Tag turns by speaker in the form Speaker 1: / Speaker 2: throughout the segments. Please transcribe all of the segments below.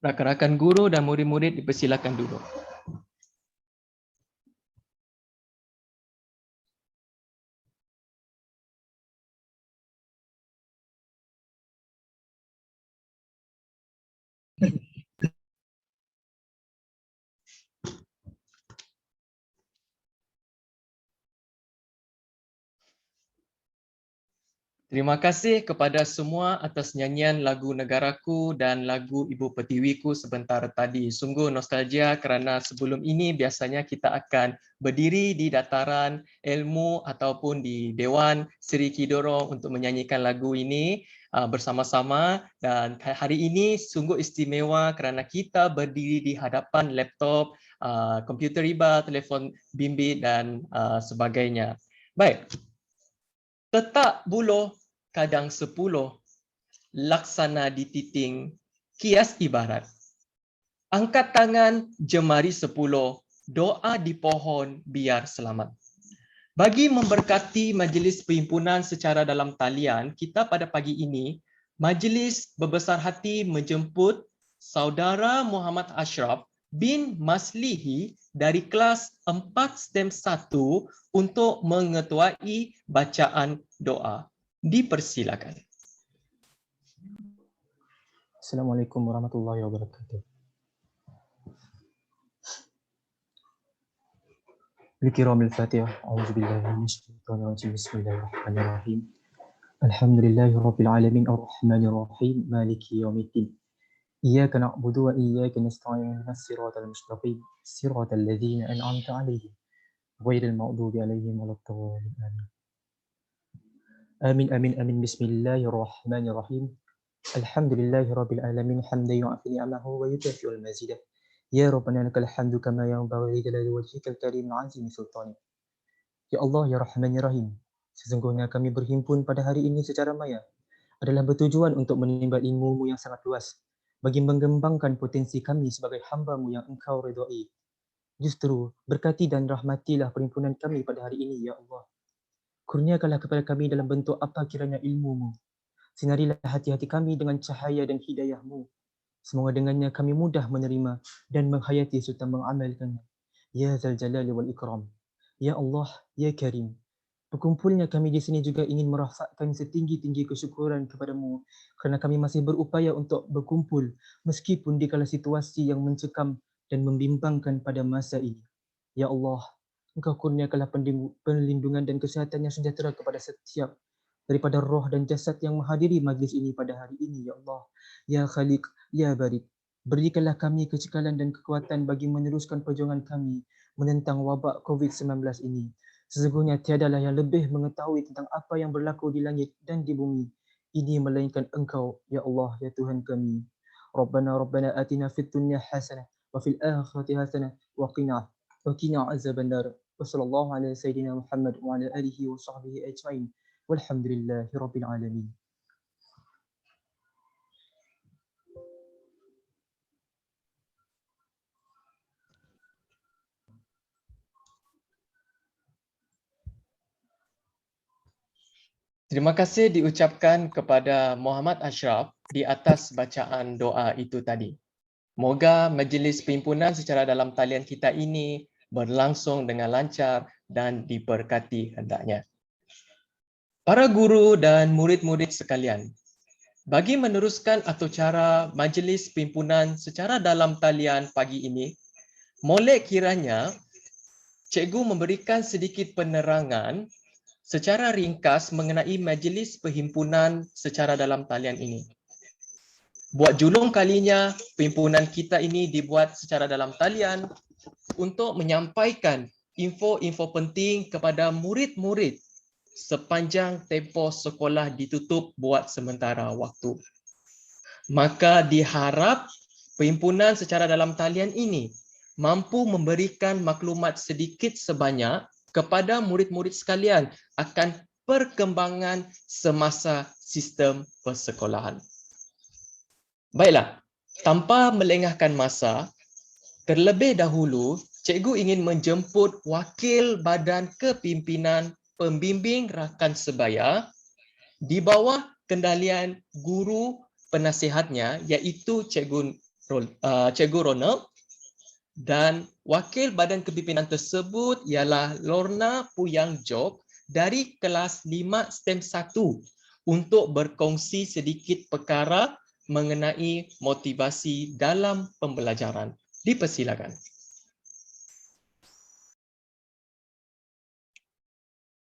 Speaker 1: Rakan-rakan guru dan murid-murid dipersilakan duduk. Terima kasih kepada semua atas nyanyian lagu Negaraku dan lagu Ibu Pertiwiku sebentar tadi. Sungguh nostalgia kerana sebelum ini biasanya kita akan berdiri di dataran ilmu ataupun di Dewan Seri Kidorong untuk menyanyikan lagu ini bersama-sama, dan hari ini sungguh istimewa kerana kita berdiri di hadapan laptop, komputer riba, telefon bimbit dan sebagainya. Baik. Tetak buluh kadang 10, laksana di titing, kias ibarat. Angkat tangan jemari 10, doa di pohon biar selamat. Bagi memberkati majlis perhimpunan secara dalam talian, kita pada pagi ini, majlis berbesar hati menjemput Saudara Muhammad Ashraf bin Maslihi dari kelas 4 STEM 1 untuk mengetuai bacaan doa. Dipersilakan.
Speaker 2: Assalamualaikum warahmatullahi wabarakatuh. الكرام الفاتحة أعوذ بالله من الشيطان الرجيم بسم الله الرحمن الرحيم الحمد لله رب العالمين الرحمن الرحيم مالك يوم الدين إياك نعبد وإياك نستعين اهدنا الصراط المستقيم صراط الذين أنعمت عليهم غير المغضوب عليهم ولا الضالين آمين آمين آمين بسم الله الرحمن الرحيم الحمد لله رب العالمين حمدا يعطي نعمه ويكافئ المزيد يا ربنا لك الحمد كما ينبغي لجلال وجهك الكريم العظيم سلطانك. Ya Allah, Ya Rahman, Ya Rahim. Sesungguhnya kami berhimpun pada hari ini secara maya adalah bertujuan untuk menimba ilmu-Mu yang sangat luas bagi mengembangkan potensi kami sebagai hamba-Mu yang Engkau redai. Justru berkati dan rahmatilah perhimpunan kami pada hari ini, Ya Allah. Kurniakanlah kepada kami dalam bentuk apa kiranya ilmu-Mu. Sinarilah hati-hati kami dengan cahaya dan hidayah-Mu. Semoga dengannya kami mudah menerima dan menghayati serta mengamalkannya. Ya Zal Jalali wal Ikram. Ya Allah, Ya Karim. Berkumpulnya kami di sini juga ingin merafakkan setinggi-tinggi kesyukuran kepada-Mu kerana kami masih berupaya untuk berkumpul meskipun di kala situasi yang mencekam dan membimbangkan pada masa ini. Ya Allah, Engkau kurniakanlah perlindungan dan kesihatan yang sejahtera kepada setiap daripada roh dan jasad yang menghadiri majlis ini pada hari ini, Ya Allah. Ya Khaliq, Ya Barik, berikanlah kami kecekalan dan kekuatan bagi meneruskan perjuangan kami menentang wabak COVID-19 ini. Sesungguhnya tiadalah yang lebih mengetahui tentang apa yang berlaku di langit dan di bumi ini melainkan Engkau, Ya Allah, Ya Tuhan kami. Rabbana atina fid dunya hasanah wa fil akhirati hasanah wa qina azabannar. Wa sallallahu ala sayyidina Muhammad wa ala alihi wa sahbihi ajma'in. Walhamdulillahi Rabbil Alamin.
Speaker 1: Terima kasih diucapkan kepada Muhammad Ashraf di atas bacaan doa itu tadi. Moga majlis perhimpunan secara dalam talian kita ini berlangsung dengan lancar dan diberkati hendaknya. Para guru dan murid-murid sekalian, bagi meneruskan atau cara majlis perhimpunan secara dalam talian pagi ini, molek kiranya cikgu memberikan sedikit penerangan secara ringkas mengenai majlis perhimpunan secara dalam talian ini. Buat julung kalinya, perhimpunan kita ini dibuat secara dalam talian untuk menyampaikan info-info penting kepada murid-murid sepanjang tempoh sekolah ditutup buat sementara waktu. Maka diharap perhimpunan secara dalam talian ini mampu memberikan maklumat sedikit sebanyak kepada murid-murid sekalian akan perkembangan semasa sistem persekolahan. Baiklah, tanpa melengahkan masa, terlebih dahulu cikgu ingin menjemput wakil Badan Kepimpinan Pembimbing Rakan Sebaya di bawah kendalian guru penasihatnya iaitu Cikgu Ronald, dan wakil Badan Kepimpinan tersebut ialah Lorna Puyang Job dari kelas 5 STEM 1 untuk berkongsi sedikit perkara mengenai motivasi dalam pembelajaran. Dipersilakan.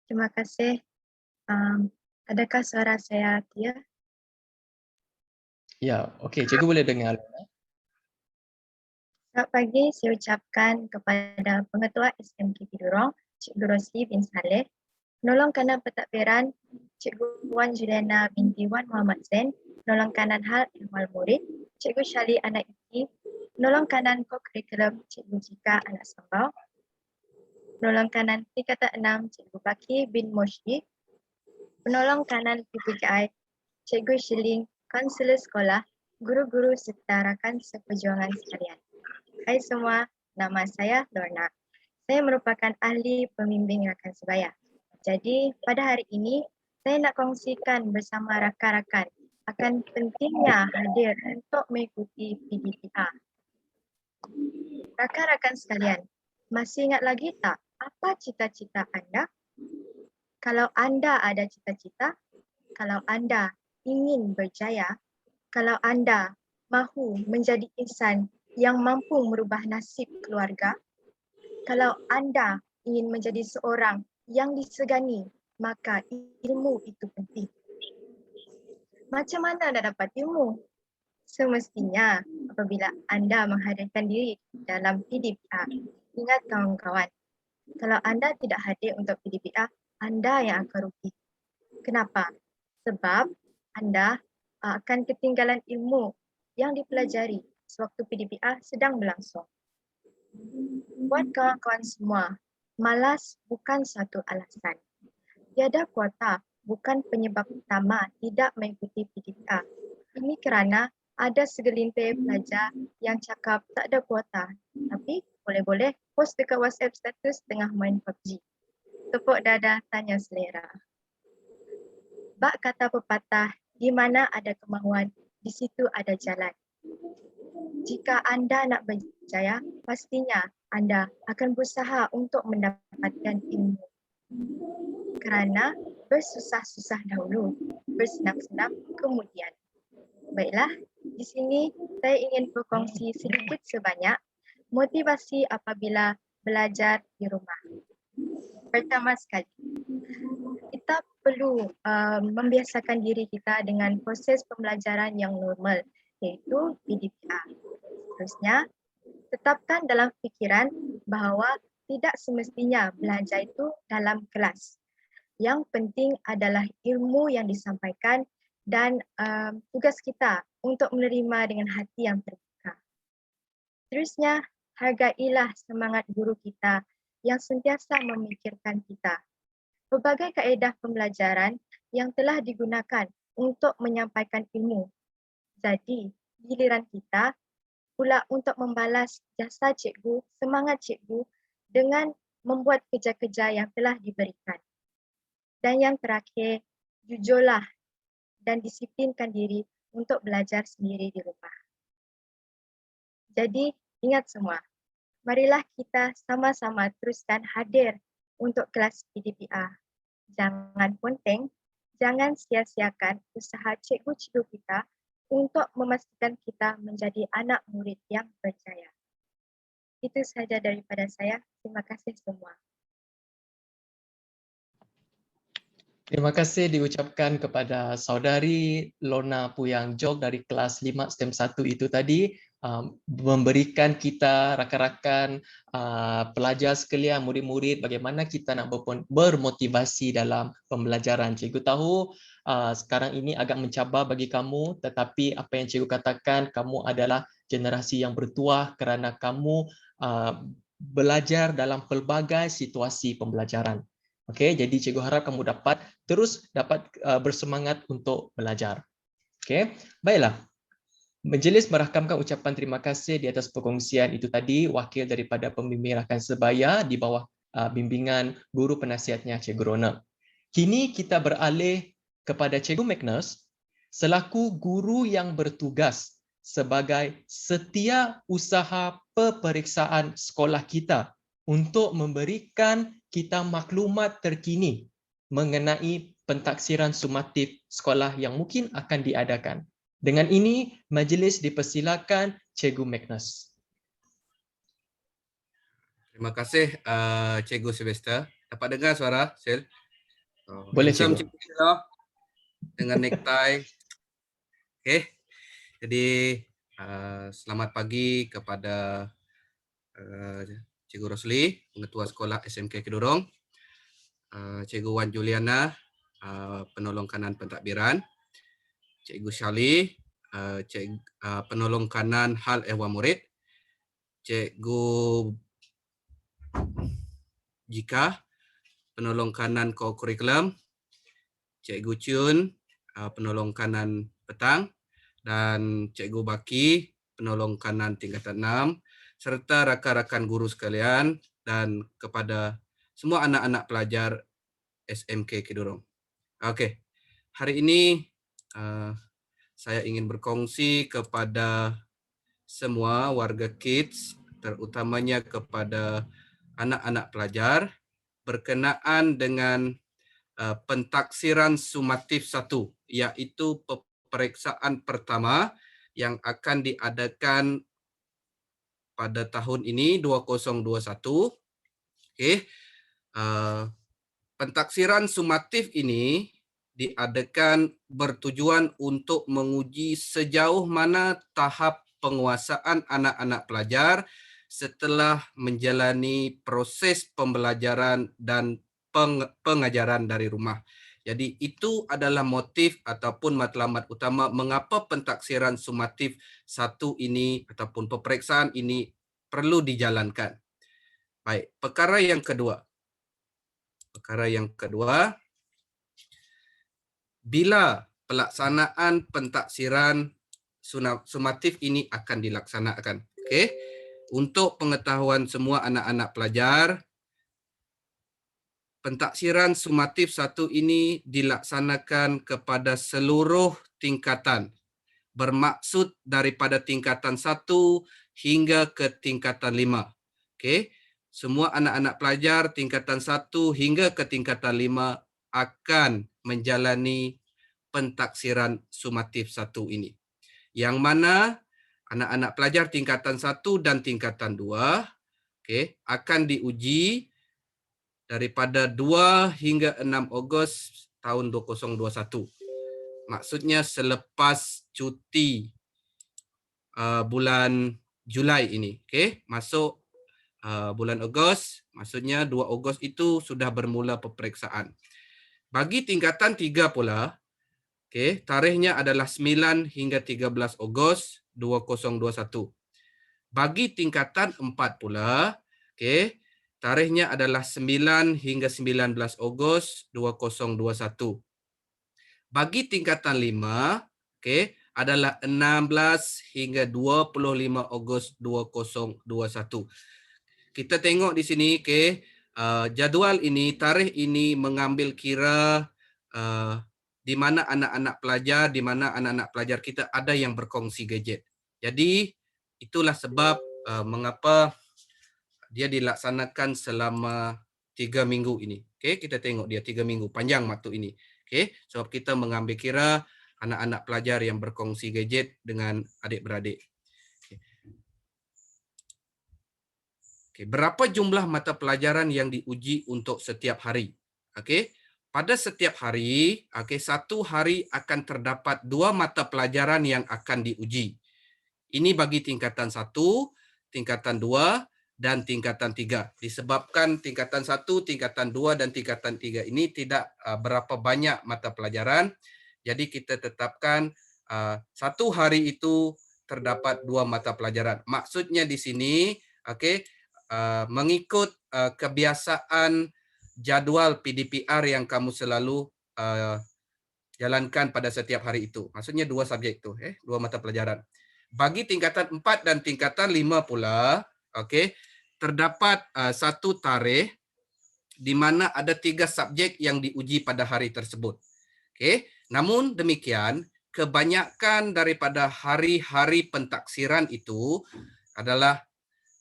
Speaker 3: Terima kasih. Adakah suara saya clear?
Speaker 1: Ya, okey. Cikgu boleh dengar.
Speaker 3: Selamat pagi, saya ucapkan kepada Pengetua SMK Tidurong, Cikgu Rosli bin Saleh, penolong kanan pentadbiran Cikgu Wan Juliana binti Wan Muhammad Zain, penolong kanan hal ihwal murid Cikgu Syali anak Iki, penolong kanan co-curriculum Cikgu Jika anak Sambau, penolong kanan tingkatan 6 Cikgu Baki bin Moshi, penolong kanan PPKI Cikgu Shiling, kaunselor sekolah, guru-guru serta rakan seperjuangan sekalian. Hai semua, nama saya Lorna. Saya merupakan ahli pembimbing rakan sebaya. Jadi pada hari ini, saya nak kongsikan bersama rakan-rakan akan pentingnya hadir untuk mengikuti PDPA. Rakan-rakan sekalian, masih ingat lagi tak apa cita-cita anda? Kalau anda ada cita-cita, kalau anda ingin berjaya, kalau anda mahu menjadi insan yang mampu merubah nasib keluarga, kalau anda ingin menjadi seorang yang disegani, maka ilmu itu penting. Macam mana anda dapat ilmu? Semestinya apabila anda menghadirkan diri dalam PDPA. Ingat kawan-kawan, kalau anda tidak hadir untuk PDPA, anda yang akan rugi. Kenapa? Sebab anda akan ketinggalan ilmu yang dipelajari sewaktu PDPA sedang berlangsung. Buat kawan-kawan semua, malas bukan satu alasan. Tiada kuota bukan penyebab utama tidak mengikuti PDPA. Ini kerana ada segelintir pelajar yang cakap tak ada kuota, tapi boleh-boleh post dekat WhatsApp status tengah main PUBG. Tepuk dada tanya selera. Bak kata pepatah, di mana ada kemahuan, di situ ada jalan. Jika anda nak berjaya, pastinya anda akan berusaha untuk mendapatkan ilmu. Kerana bersusah-susah dahulu, bersenam-senam kemudian. Baiklah, di sini saya ingin berkongsi sedikit sebanyak motivasi apabila belajar di rumah. Pertama sekali, kita perlu membiasakan diri kita dengan proses pembelajaran yang normal, iaitu PDPA. Seterusnya, tetapkan dalam fikiran bahawa tidak semestinya belajar itu dalam kelas. Yang penting adalah ilmu yang disampaikan dan tugas kita untuk menerima dengan hati yang terbuka. Seterusnya, hargailah semangat guru kita yang sentiasa memikirkan kita. Berbagai kaedah pembelajaran yang telah digunakan untuk menyampaikan ilmu. Jadi, giliran kita pula untuk membalas jasa cikgu, semangat cikgu dengan membuat kerja-kerja yang telah diberikan. Dan yang terakhir, jujurlah dan disiplinkan diri untuk belajar sendiri di rumah. Jadi, ingat semua, marilah kita sama-sama teruskan hadir untuk kelas PDPA. Jangan ponteng, jangan sia-siakan usaha cikgu-cikgu kita untuk memastikan kita menjadi anak murid yang berjaya. Itu sahaja daripada saya. Terima kasih semua.
Speaker 1: Terima kasih diucapkan kepada saudari Lorna Puyang Jok dari kelas 5 STEM 1 itu tadi, memberikan kita rakan-rakan pelajar sekalian, murid-murid bagaimana kita nak bermotivasi dalam pembelajaran. Cikgu tahu sekarang ini agak mencabar bagi kamu, tetapi apa yang cikgu katakan, kamu adalah generasi yang bertuah kerana kamu belajar dalam pelbagai situasi pembelajaran. Okey, jadi cikgu harap kamu dapat bersemangat untuk belajar. Okey, baiklah. Majlis merakamkan ucapan terima kasih di atas perkongsian itu tadi, wakil daripada pembimbing rakan sebaya di bawah bimbingan guru penasihatnya Cikgu Rona. Kini kita beralih kepada Cikgu Magnus selaku guru yang bertugas sebagai setiausaha peperiksaan sekolah kita untuk memberikan kita maklumat terkini mengenai pentaksiran sumatif sekolah yang mungkin akan diadakan. Dengan ini, majlis dipersilakan Cikgu Magnus.
Speaker 4: Terima kasih Cikgu Sylvester. Dapat dengar suara, Sil?
Speaker 1: Boleh,
Speaker 4: handsome
Speaker 1: Cikgu.
Speaker 4: Cikgu dengan necktie. Okey. Jadi selamat pagi kepada Cikgu Rosli, Pengetua Sekolah SMK Kedorong, Cikgu Wan Juliana, Penolong Kanan Pentadbiran, Cikgu Syali, Penolong Kanan Hal Ehwal Murid, Cikgu Jika, Penolong Kanan Ko-Kurikulum, Cikgu Chun, Penolong Kanan Petang, dan Cikgu Baki, Penolong Kanan Tingkatan 6, serta rakan-rakan guru sekalian dan kepada semua anak-anak pelajar SMK Kedorong. Okey, hari ini saya ingin berkongsi kepada semua warga kids, terutamanya kepada anak-anak pelajar berkenaan dengan pentaksiran sumatif 1, iaitu peperiksaan pertama yang akan diadakan pada tahun ini 2021. Okey. Pentaksiran sumatif ini diadakan bertujuan untuk menguji sejauh mana tahap penguasaan anak-anak pelajar setelah menjalani proses pembelajaran dan pengajaran dari rumah. Jadi itu adalah motif ataupun matlamat utama mengapa pentaksiran sumatif 1 ini ataupun peperiksaan ini perlu dijalankan. Baik, perkara yang kedua. Bila pelaksanaan pentaksiran sumatif ini akan dilaksanakan. Okey. Untuk pengetahuan semua anak-anak pelajar, pentaksiran sumatif 1 ini dilaksanakan kepada seluruh tingkatan, bermaksud daripada tingkatan 1 hingga ke tingkatan 5. Okey, semua anak-anak pelajar tingkatan 1 hingga ke tingkatan 5 akan menjalani pentaksiran sumatif 1 ini. Yang mana anak-anak pelajar tingkatan 1 dan tingkatan 2 okey, akan diuji daripada 2 hingga 6 Ogos tahun 2021. Maksudnya selepas cuti bulan Julai ini. Okey, masuk bulan Ogos, maksudnya 2 Ogos itu sudah bermula peperiksaan. Bagi tingkatan 3 pula, okey, tarikhnya adalah 9 hingga 13 Ogos 2021. Bagi tingkatan 4 pula, okey, tarikhnya adalah 9 hingga 19 Ogos 2021. Bagi tingkatan 5, okey, adalah 16 hingga 25 Ogos 2021. Kita tengok di sini, okey, jadual ini, tarikh ini mengambil kira di mana anak-anak pelajar kita ada yang berkongsi gadget. Jadi itulah sebab mengapa dia dilaksanakan selama 3 minggu ini. Okey, kita tengok dia 3 minggu panjang waktu ini. Okey, sebab kita mengambil kira anak-anak pelajar yang berkongsi gadget dengan adik-beradik. Okey, berapa jumlah mata pelajaran yang diuji untuk setiap hari? Okey, pada setiap hari, satu hari akan terdapat 2 mata pelajaran yang akan diuji. Ini bagi tingkatan 1, tingkatan 2, dan tingkatan 3. Disebabkan tingkatan 1, tingkatan 2, dan tingkatan 3 ini tidak berapa banyak mata pelajaran, jadi kita tetapkan satu hari itu terdapat 2 mata pelajaran. Maksudnya di sini, mengikut kebiasaan jadual PDPR yang kamu selalu jalankan pada setiap hari itu. Maksudnya 2 subjek itu, 2 mata pelajaran. Bagi tingkatan 4 dan tingkatan 5 pula, terdapat satu tarikh di mana ada 3 subjek yang diuji pada hari tersebut. Namun demikian, kebanyakan daripada hari-hari pentaksiran itu adalah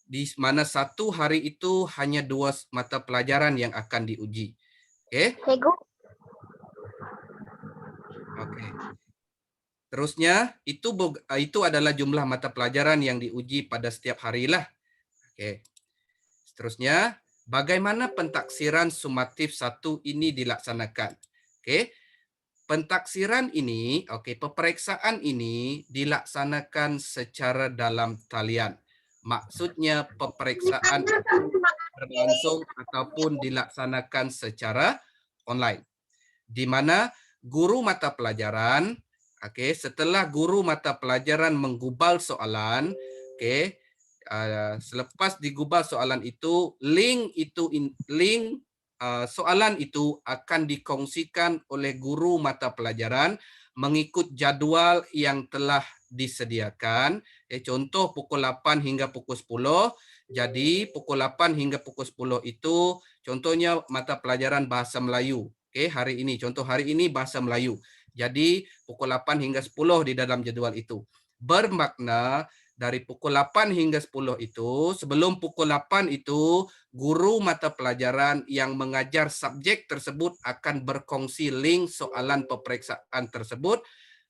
Speaker 4: di mana satu hari itu hanya 2 mata pelajaran yang akan diuji.
Speaker 3: Cikgu,
Speaker 4: Terusnya itu adalah jumlah mata pelajaran yang diuji pada setiap hari lah. Seterusnya, bagaimana pentaksiran sumatif 1 ini dilaksanakan? Pentaksiran ini, peperiksaan ini dilaksanakan secara dalam talian. Maksudnya peperiksaan itu berlangsung ataupun dilaksanakan secara online. Di mana guru mata pelajaran, setelah guru mata pelajaran menggubal soalan, selepas digubal soalan itu, link soalan itu akan dikongsikan oleh guru mata pelajaran mengikut jadual yang telah disediakan. Contoh pukul 8 hingga pukul 10. Jadi pukul 8 hingga pukul 10 itu contohnya mata pelajaran bahasa Melayu. Hari ini, contoh hari ini bahasa Melayu. Jadi pukul 8 hingga 10 di dalam jadual itu. Bermakna dari pukul 8 hingga 10 itu, sebelum pukul 8 itu, guru mata pelajaran yang mengajar subjek tersebut akan berkongsi link soalan peperiksaan tersebut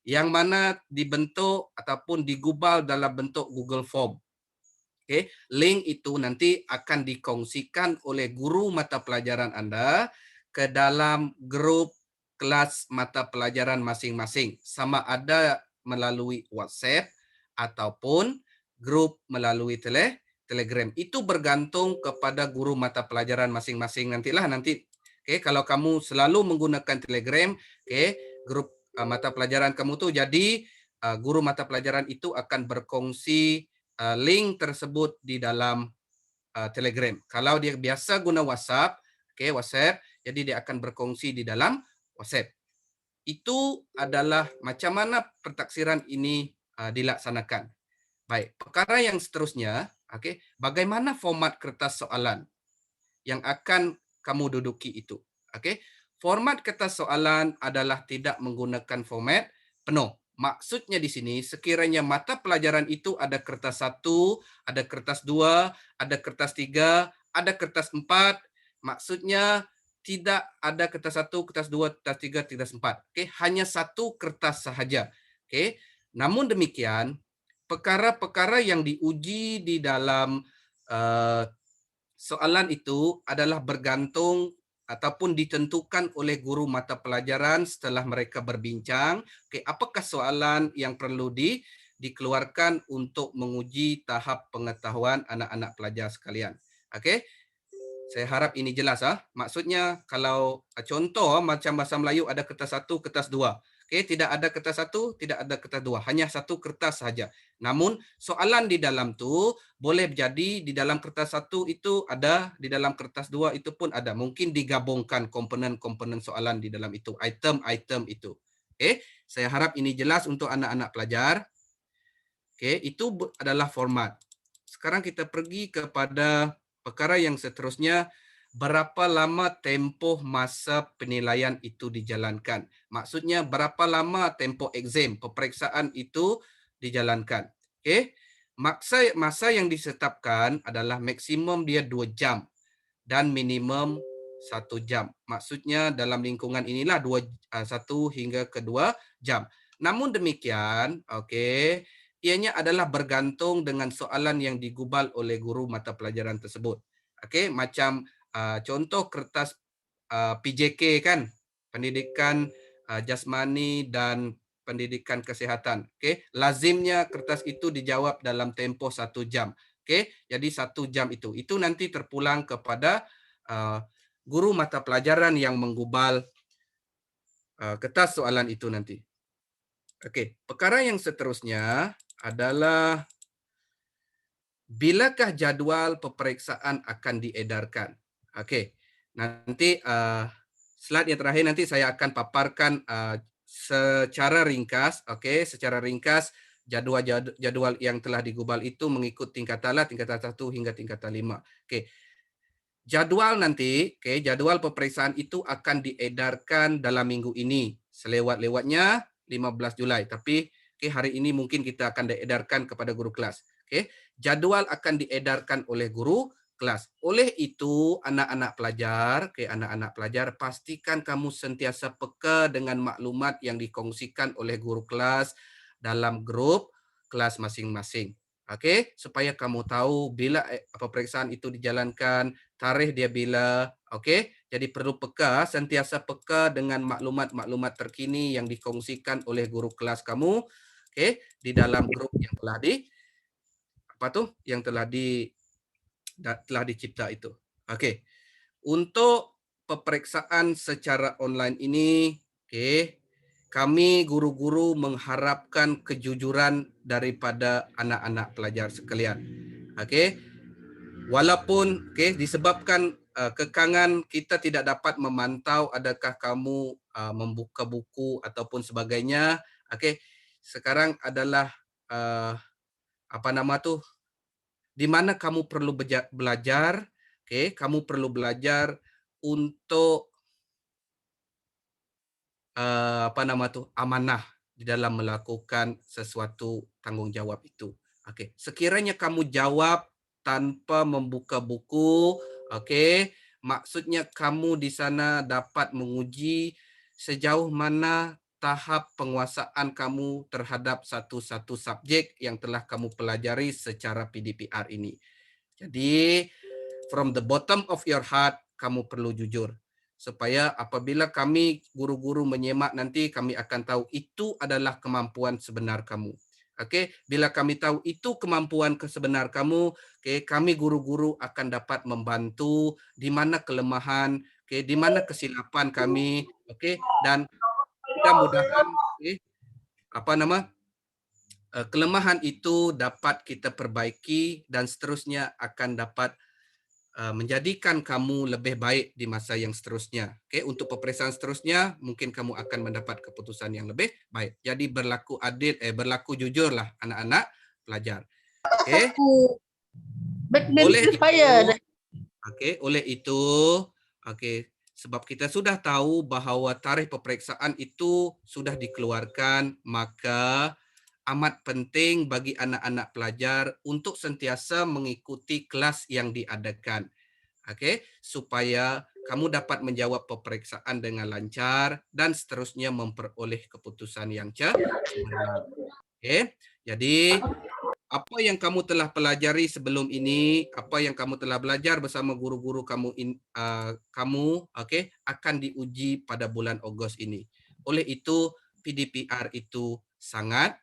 Speaker 4: yang mana dibentuk ataupun digubal dalam bentuk Google Form. Link itu nanti akan dikongsikan oleh guru mata pelajaran Anda ke dalam grup kelas mata pelajaran masing-masing, sama ada melalui WhatsApp ataupun grup melalui Telegram. Itu bergantung kepada guru mata pelajaran masing-masing nantilah nanti. Kalau kamu selalu menggunakan Telegram, grup mata pelajaran kamu tuh jadi guru mata pelajaran itu akan berkongsi link tersebut di dalam Telegram. Kalau dia biasa guna WhatsApp, WhatsApp, jadi dia akan berkongsi di dalam WhatsApp. Itu adalah macam mana pentaksiran ini dilaksanakan. Baik, perkara yang seterusnya, bagaimana format kertas soalan yang akan kamu duduki itu. Format kertas soalan adalah tidak menggunakan format penuh. Maksudnya di sini, sekiranya mata pelajaran itu ada kertas 1, ada kertas 2, ada kertas 3, ada kertas 4, maksudnya tidak ada kertas 1, kertas 2, kertas 3, kertas 4. Hanya satu kertas sahaja. Namun demikian, perkara-perkara yang diuji di dalam soalan itu adalah bergantung ataupun ditentukan oleh guru mata pelajaran setelah mereka berbincang, apakah soalan yang perlu dikeluarkan untuk menguji tahap pengetahuan anak-anak pelajar sekalian. Saya harap ini jelas. Maksudnya kalau contoh macam bahasa Melayu ada kertas 1, kertas 2. Tidak ada kertas 1, tidak ada kertas 2. Hanya satu kertas saja. Namun soalan di dalam tu boleh jadi di dalam kertas 1 itu ada, di dalam kertas 2 itu pun ada. Mungkin digabungkan komponen-komponen soalan di dalam itu. Item-item itu. Saya harap ini jelas untuk anak-anak pelajar. Itu adalah format. Sekarang kita pergi kepada perkara yang seterusnya, berapa lama tempoh masa penilaian itu dijalankan. Maksudnya berapa lama tempoh exam, peperiksaan itu dijalankan. Masa yang ditetapkan adalah maksimum dia 2 jam dan minimum 1 jam. Maksudnya dalam lingkungan inilah 1 hingga ke 2 jam. Namun demikian, ianya adalah bergantung dengan soalan yang digubal oleh guru mata pelajaran tersebut. Macam contoh kertas PJK kan, pendidikan jasmani dan pendidikan kesehatan. Okey, lazimnya kertas itu dijawab dalam tempoh 1 jam. Okey, jadi 1 jam itu nanti terpulang kepada guru mata pelajaran yang menggubal kertas soalan itu nanti. Okey, perkara yang seterusnya adalah bilakah jadual peperiksaan akan diedarkan? Okey, nanti slide yang terakhir nanti saya akan paparkan secara ringkas, okey, secara ringkas jadual yang telah digubal itu mengikut tingkatan 1 hingga tingkatan 5. Okey. Jadual nanti, jadual peperiksaan itu akan diedarkan dalam minggu ini. Selewat-lewatnya 15 Julai. Tapi hari ini mungkin kita akan diedarkan kepada guru kelas. Jadual akan diedarkan oleh guru kelas. Oleh itu, anak-anak pelajar, pastikan kamu sentiasa peka dengan maklumat yang dikongsikan oleh guru kelas dalam grup kelas masing-masing. Supaya kamu tahu bila peperiksaan itu dijalankan, tarikh dia bila, Jadi perlu peka, sentiasa peka dengan maklumat-maklumat terkini yang dikongsikan oleh guru kelas kamu, di dalam grup yang telah dicipta itu. Untuk peperiksaan secara online ini, kami guru-guru mengharapkan kejujuran daripada anak-anak pelajar sekalian. Walaupun disebabkan kekangan kita tidak dapat memantau adakah kamu membuka buku ataupun sebagainya. Sekarang adalah di mana kamu perlu belajar. Kamu perlu belajar untuk amanah di dalam melakukan sesuatu tanggungjawab itu. Sekiranya kamu jawab tanpa membuka buku, maksudnya kamu di sana dapat menguji sejauh mana tahap penguasaan kamu terhadap satu-satu subjek yang telah kamu pelajari secara PDPR ini. Jadi, from the bottom of your heart, kamu perlu jujur. Supaya apabila kami guru-guru menyemak nanti, kami akan tahu itu adalah kemampuan sebenar kamu. Bila kami tahu itu kemampuan sebenar kamu, kami guru-guru akan dapat membantu di mana kelemahan, di mana kesilapan kami, dan mudah-mudahan kelemahan itu dapat kita perbaiki dan seterusnya akan dapat menjadikan kamu lebih baik di masa yang seterusnya. Untuk peperiksaan seterusnya, mungkin kamu akan mendapat keputusan yang lebih baik. Jadi berlaku adil, berlaku jujurlah anak-anak pelajar. Oleh itu, sebab kita sudah tahu bahawa tarikh peperiksaan itu sudah dikeluarkan, maka amat penting bagi anak-anak pelajar untuk sentiasa mengikuti kelas yang diadakan. Supaya kamu dapat menjawab peperiksaan dengan lancar dan seterusnya memperoleh keputusan yang cemerlang. Jadi apa yang kamu telah pelajari sebelum ini, apa yang kamu telah belajar bersama guru-guru kamu akan diuji pada bulan Ogos ini. Oleh itu, PDPR itu sangat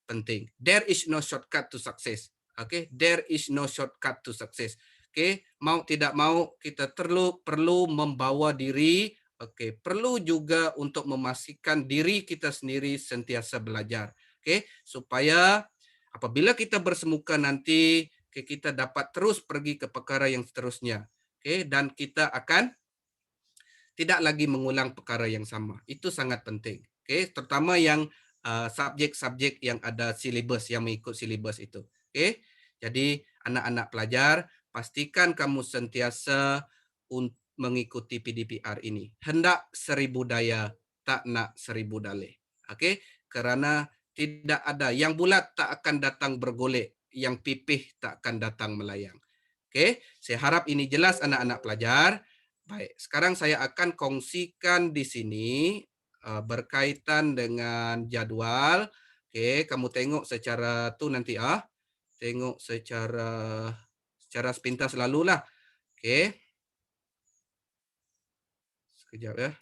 Speaker 4: penting. There is no shortcut to success. There is no shortcut to success. Mau tidak mau kita perlu membawa diri, perlu juga untuk memastikan diri kita sendiri sentiasa belajar. Supaya apabila kita bersemuka nanti, kita dapat terus pergi ke perkara yang seterusnya. Dan kita akan tidak lagi mengulang perkara yang sama. Itu sangat penting. Terutama yang subjek-subjek yang ada silibus, yang mengikut silibus itu. Jadi anak-anak pelajar, pastikan kamu sentiasa mengikuti PDPR ini. Hendak 1000 daya, tak nak 1000 dalih. Kerana tidak ada yang bulat tak akan datang bergolek, yang pipih tak akan datang melayang. Saya harap ini jelas anak-anak pelajar. Baik, sekarang saya akan kongsikan di sini berkaitan dengan jadual. Kamu tengok secara nanti tengok secara sepintas lalulah. Sekejap ya.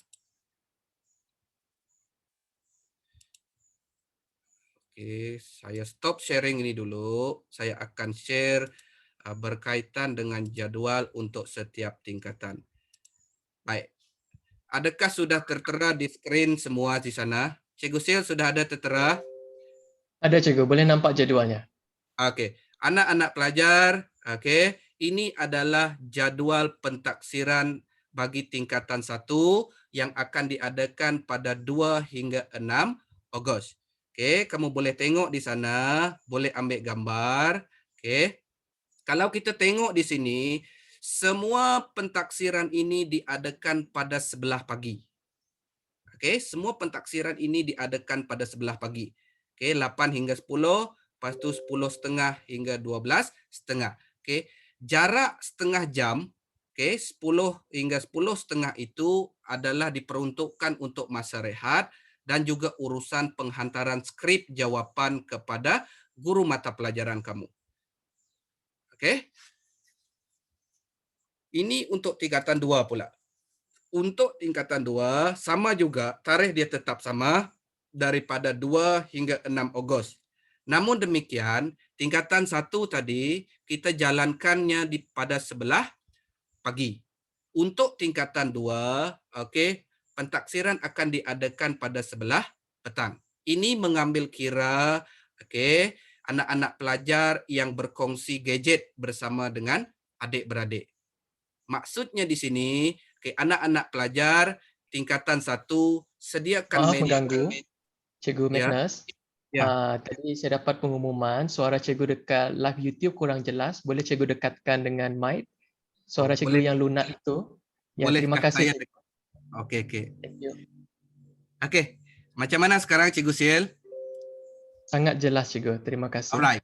Speaker 4: Oke, saya stop sharing ini dulu. Saya akan share berkaitan dengan jadual untuk setiap tingkatan. Baik. Adakah sudah tertera di screen semua di sana? Cikgu Sil sudah ada tertera?
Speaker 1: Ada cikgu, boleh nampak jadualnya.
Speaker 4: Oke, anak-anak pelajar, oke, ini adalah jadual pentaksiran bagi tingkatan 1 yang akan diadakan pada 2 hingga 6 Ogos. Oke, kamu boleh tengok di sana, boleh ambil gambar. Oke. Kalau kita tengok di sini, semua pentaksiran ini diadakan pada sebelah pagi. Oke, semua pentaksiran ini diadakan pada sebelah pagi. Oke, 8 hingga 10, lepas tu 10.30 hingga 12.30. Oke, jarak setengah jam, oke, 10 hingga 10.30 itu adalah diperuntukkan untuk masa rehat dan juga urusan penghantaran skrip jawapan kepada guru mata pelajaran kamu. Oke. Ini untuk tingkatan 2 pula. Untuk tingkatan 2 sama juga, tarikh dia tetap sama daripada 2 hingga 6 Ogos. Namun demikian, tingkatan 1 tadi kita jalankannya pada sebelah pagi. Untuk tingkatan 2, okey, pentaksiran akan diadakan pada sebelah petang. Ini mengambil kira okey, anak-anak pelajar yang berkongsi gadget bersama dengan adik-beradik. Maksudnya di sini, anak-anak pelajar tingkatan 1 sediakan
Speaker 1: Maaf mengganggu, Cikgu
Speaker 4: ya.
Speaker 1: Magnus.
Speaker 4: Ya.
Speaker 1: Tadi saya dapat pengumuman suara cikgu dekat live YouTube kurang jelas. Boleh cikgu dekatkan dengan mic suara cikgu
Speaker 4: Boleh,
Speaker 1: yang lunak itu. Ya, terima
Speaker 4: bolehkah
Speaker 1: kasih.
Speaker 4: saya?
Speaker 1: Cikgu.
Speaker 4: Okey, okey.
Speaker 1: Thank you.
Speaker 4: Okey. Macam mana sekarang Cikgu Sil?
Speaker 1: Sangat jelas cikgu. Terima kasih.
Speaker 4: Alright.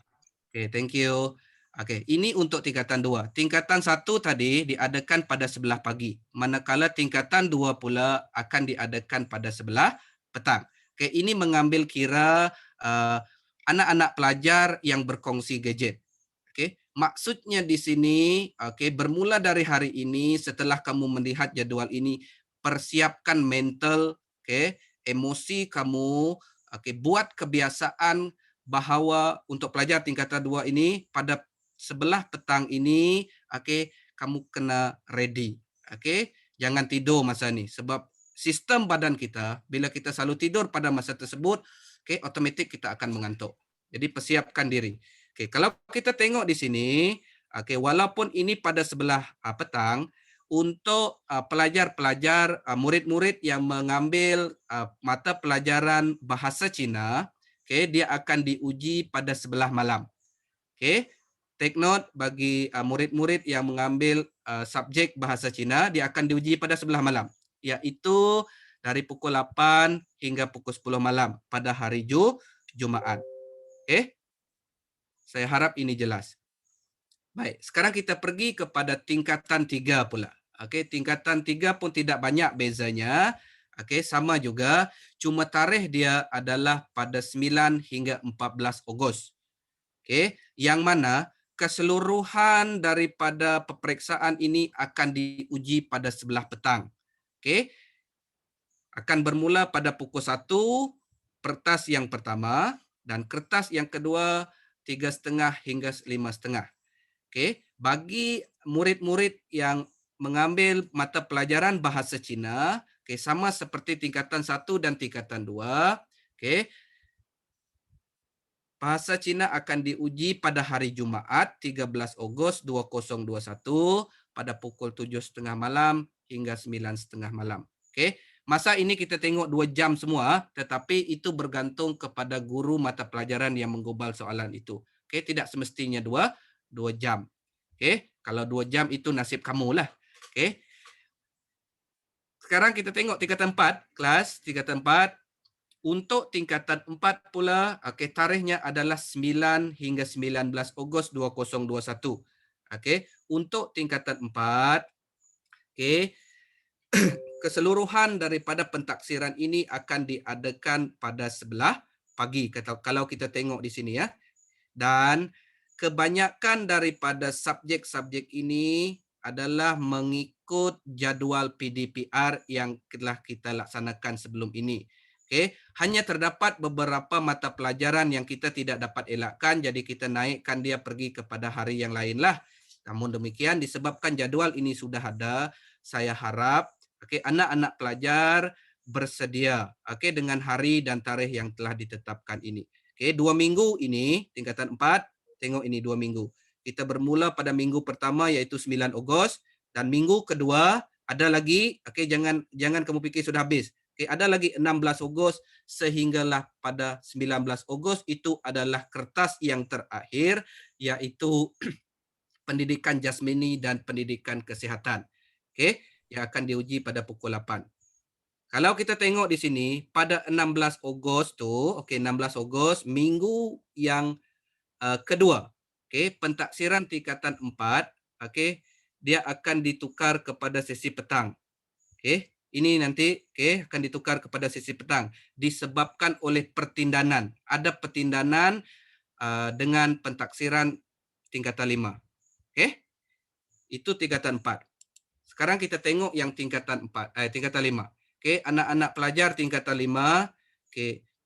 Speaker 4: Okey, thank you. Okey, ini untuk tingkatan 2. Tingkatan 1 tadi diadakan pada sebelah pagi. Manakala tingkatan 2 pula akan diadakan pada sebelah petang. Okey, ini mengambil kira anak-anak pelajar yang berkongsi gadget. Okey, maksudnya di sini okey, bermula dari hari ini setelah kamu melihat jadual ini, persiapkan mental, okey, emosi kamu, okey, buat kebiasaan bahawa untuk pelajar tingkatan 2 ini pada sebelah petang ini, okey, kamu kena ready. Okey, jangan tidur masa ni sebab sistem badan kita bila kita selalu tidur pada masa tersebut, okey, automatik kita akan mengantuk. Jadi persiapkan diri. Okey, kalau kita tengok di sini, okey, walaupun ini pada sebelah petang, untuk pelajar-pelajar, murid-murid yang mengambil mata pelajaran bahasa Cina, okey, dia akan diuji pada sebelah malam. Okey, take note bagi murid-murid yang mengambil subjek bahasa Cina, dia akan diuji pada sebelah malam, iaitu dari pukul 8 hingga pukul 10 malam pada hari Jumaat. Okey, saya harap ini jelas. Baik, sekarang kita pergi kepada tingkatan 3 pula. Okey, tingkatan 3 pun tidak banyak bezanya. Okey, sama juga, cuma tarikh dia adalah pada 9 hingga 14 Ogos. Okey, yang mana keseluruhan daripada peperiksaan ini akan diuji pada sebelah petang. Okey, akan bermula pada pukul 1 kertas yang pertama dan kertas yang kedua 3.30 hingga 5.30. Okey, bagi murid-murid yang mengambil mata pelajaran bahasa Cina, okey, sama seperti tingkatan 1 dan tingkatan 2, okey. Bahasa Cina akan diuji pada hari Jumaat 13 Ogos 2021 pada pukul 7.30 malam hingga 9.30 malam. Okey. Masa ini kita tengok 2 jam semua, tetapi itu bergantung kepada guru mata pelajaran yang menggubal soalan itu. Okey, tidak semestinya 2 jam. Okey, kalau 2 jam itu nasib kamu lah. Okey. Sekarang kita tengok tingkatan 4, kelas tingkatan 4. Untuk tingkatan 4 pula, okey, tarikhnya adalah 9 hingga 19 Ogos 2021. Okey, untuk tingkatan 4, okey, keseluruhan daripada pentaksiran ini akan diadakan pada sebelah pagi kalau kita tengok di sini ya. Dan kebanyakan daripada subjek-subjek ini adalah mengikut jadual PDPR yang telah kita laksanakan sebelum ini. Okey, hanya terdapat beberapa mata pelajaran yang kita tidak dapat elakkan, jadi kita naikkan dia pergi kepada hari yang lainlah. Namun demikian disebabkan jadual ini sudah ada, saya harap anak-anak pelajar bersedia dengan hari dan tarikh yang telah ditetapkan ini. 2 minggu ini tingkatan 4, tengok ini 2 minggu. Kita bermula pada minggu pertama iaitu 9 Ogos dan minggu kedua ada lagi, jangan kamu fikir sudah habis. Ada lagi 16 Ogos sehinggalah pada 19 Ogos itu adalah kertas yang terakhir iaitu pendidikan jasmani dan pendidikan kesihatan. Yang akan diuji pada pukul 8. Kalau kita tengok di sini pada 16 Ogos tu, 16 Ogos minggu yang kedua. Pentaksiran tingkatan 4, dia akan ditukar kepada sesi petang. Ini nanti akan ditukar kepada sesi petang disebabkan oleh pertindanan. Ada pertindanan dengan pentaksiran tingkatan 5. Itu tingkatan 4. Sekarang kita tengok yang tingkatan 5. Anak-anak pelajar tingkatan 5,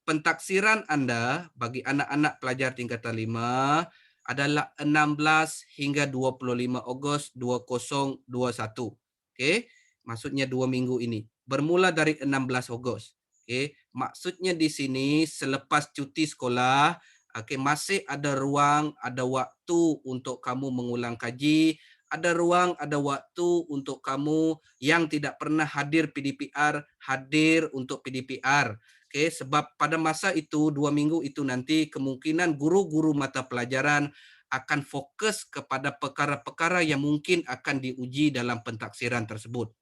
Speaker 4: pentaksiran Anda bagi anak-anak pelajar tingkatan 5 adalah 16 hingga 25 Ogos 2021. Maksudnya 2 minggu ini. Bermula dari 16 Ogos. Maksudnya di sini selepas cuti sekolah, masih ada ruang, ada waktu untuk kamu mengulang kaji, ada ruang, ada waktu untuk kamu yang tidak pernah hadir PDPR, hadir untuk PDPR. Sebab pada masa itu, 2 minggu itu nanti kemungkinan guru-guru mata pelajaran akan fokus kepada perkara-perkara yang mungkin akan diuji dalam pentaksiran tersebut.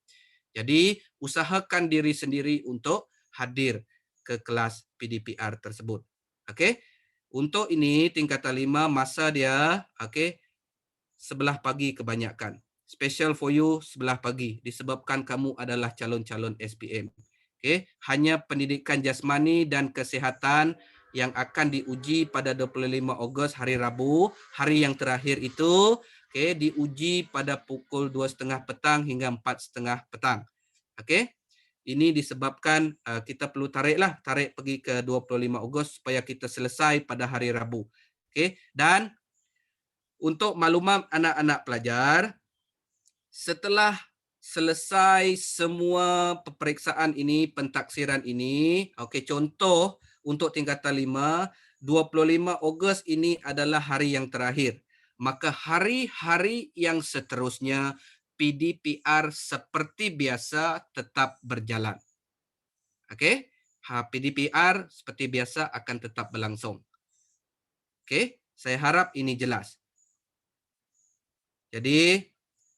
Speaker 4: Jadi, usahakan diri sendiri untuk hadir ke kelas PDPR tersebut. Untuk ini tingkatan 5 masa dia sebelah pagi kebanyakan. Special for you sebelah pagi disebabkan kamu adalah calon-calon SPM. Hanya pendidikan jasmani dan kesihatan yang akan diuji pada 25 Ogos hari Rabu, hari yang terakhir itu diuji pada pukul 2.30 petang hingga 4.30 petang. Ini disebabkan kita perlu tarik pergi ke 25 Ogos supaya kita selesai pada hari Rabu. Dan untuk maklumat anak-anak pelajar, setelah selesai semua peperiksaan ini, pentaksiran ini, contoh untuk tingkatan 5, 25 Ogos ini adalah hari yang terakhir. Maka hari-hari yang seterusnya PDPR seperti biasa tetap berjalan. PDPR seperti biasa akan tetap berlangsung. Saya harap ini jelas. Jadi,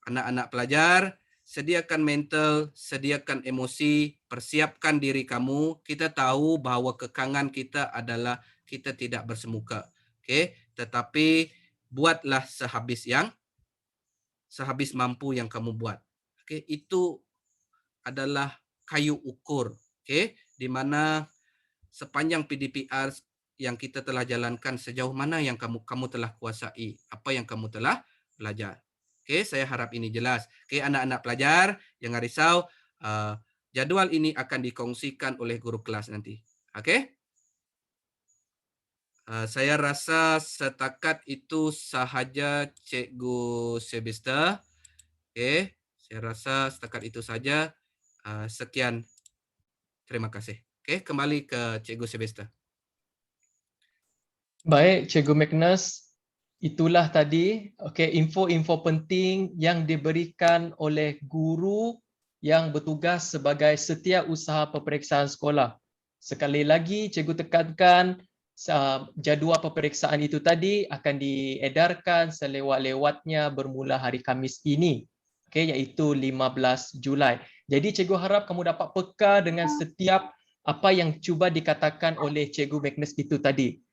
Speaker 4: anak-anak pelajar, sediakan mental, sediakan emosi, persiapkan diri kamu. Kita tahu bahawa kekangan kita adalah kita tidak bersemuka. Tetapi buatlah sehabis mampu yang kamu buat. Itu adalah kayu ukur. Di mana sepanjang PDPR yang kita telah jalankan, sejauh mana yang kamu telah kuasai, apa yang kamu telah belajar. Saya harap ini jelas. Anak-anak pelajar, jangan risau. Jadual ini akan dikongsikan oleh guru kelas nanti. Saya rasa setakat itu sahaja Cikgu Sebesta. Saya rasa setakat itu saja. Sekian. Terima kasih. Kembali ke Cikgu Sebesta.
Speaker 1: Baik, Cikgu Magnus. Itulah tadi info-info penting yang diberikan oleh guru yang bertugas sebagai setiausaha peperiksaan sekolah. Sekali lagi, Cikgu tekankan jadual peperiksaan itu tadi akan diedarkan selewat-lewatnya bermula hari Khamis ini, iaitu 15 Julai. Jadi Cikgu harap kamu dapat peka dengan setiap apa yang cuba dikatakan oleh Cikgu Magnus itu tadi.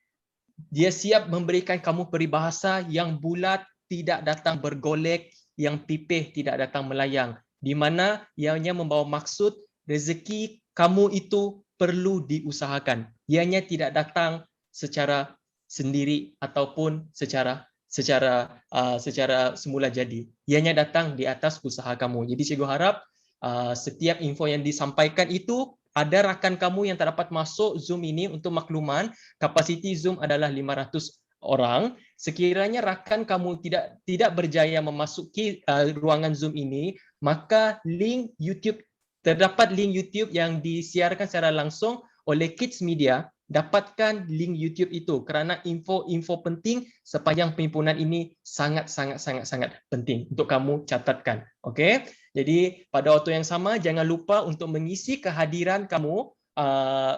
Speaker 1: Dia siap memberikan kamu peribahasa yang bulat, tidak datang bergolek, yang pipih tidak datang melayang. Di mana ianya membawa maksud rezeki kamu itu perlu diusahakan. Ianya tidak datang secara sendiri ataupun secara semula jadi. Ianya datang di atas usaha kamu. Jadi cikgu harap setiap info yang disampaikan itu ada rakan kamu yang tak dapat masuk Zoom ini, untuk makluman, kapasiti Zoom adalah 500 orang. Sekiranya rakan kamu tidak berjaya memasuki ruangan Zoom ini, maka terdapat link YouTube yang disiarkan secara langsung oleh Kids Media. Dapatkan link YouTube itu kerana info-info penting sepanjang perhimpunan ini sangat penting untuk kamu catatkan. Okey? Jadi pada waktu yang sama jangan lupa untuk mengisi kehadiran kamu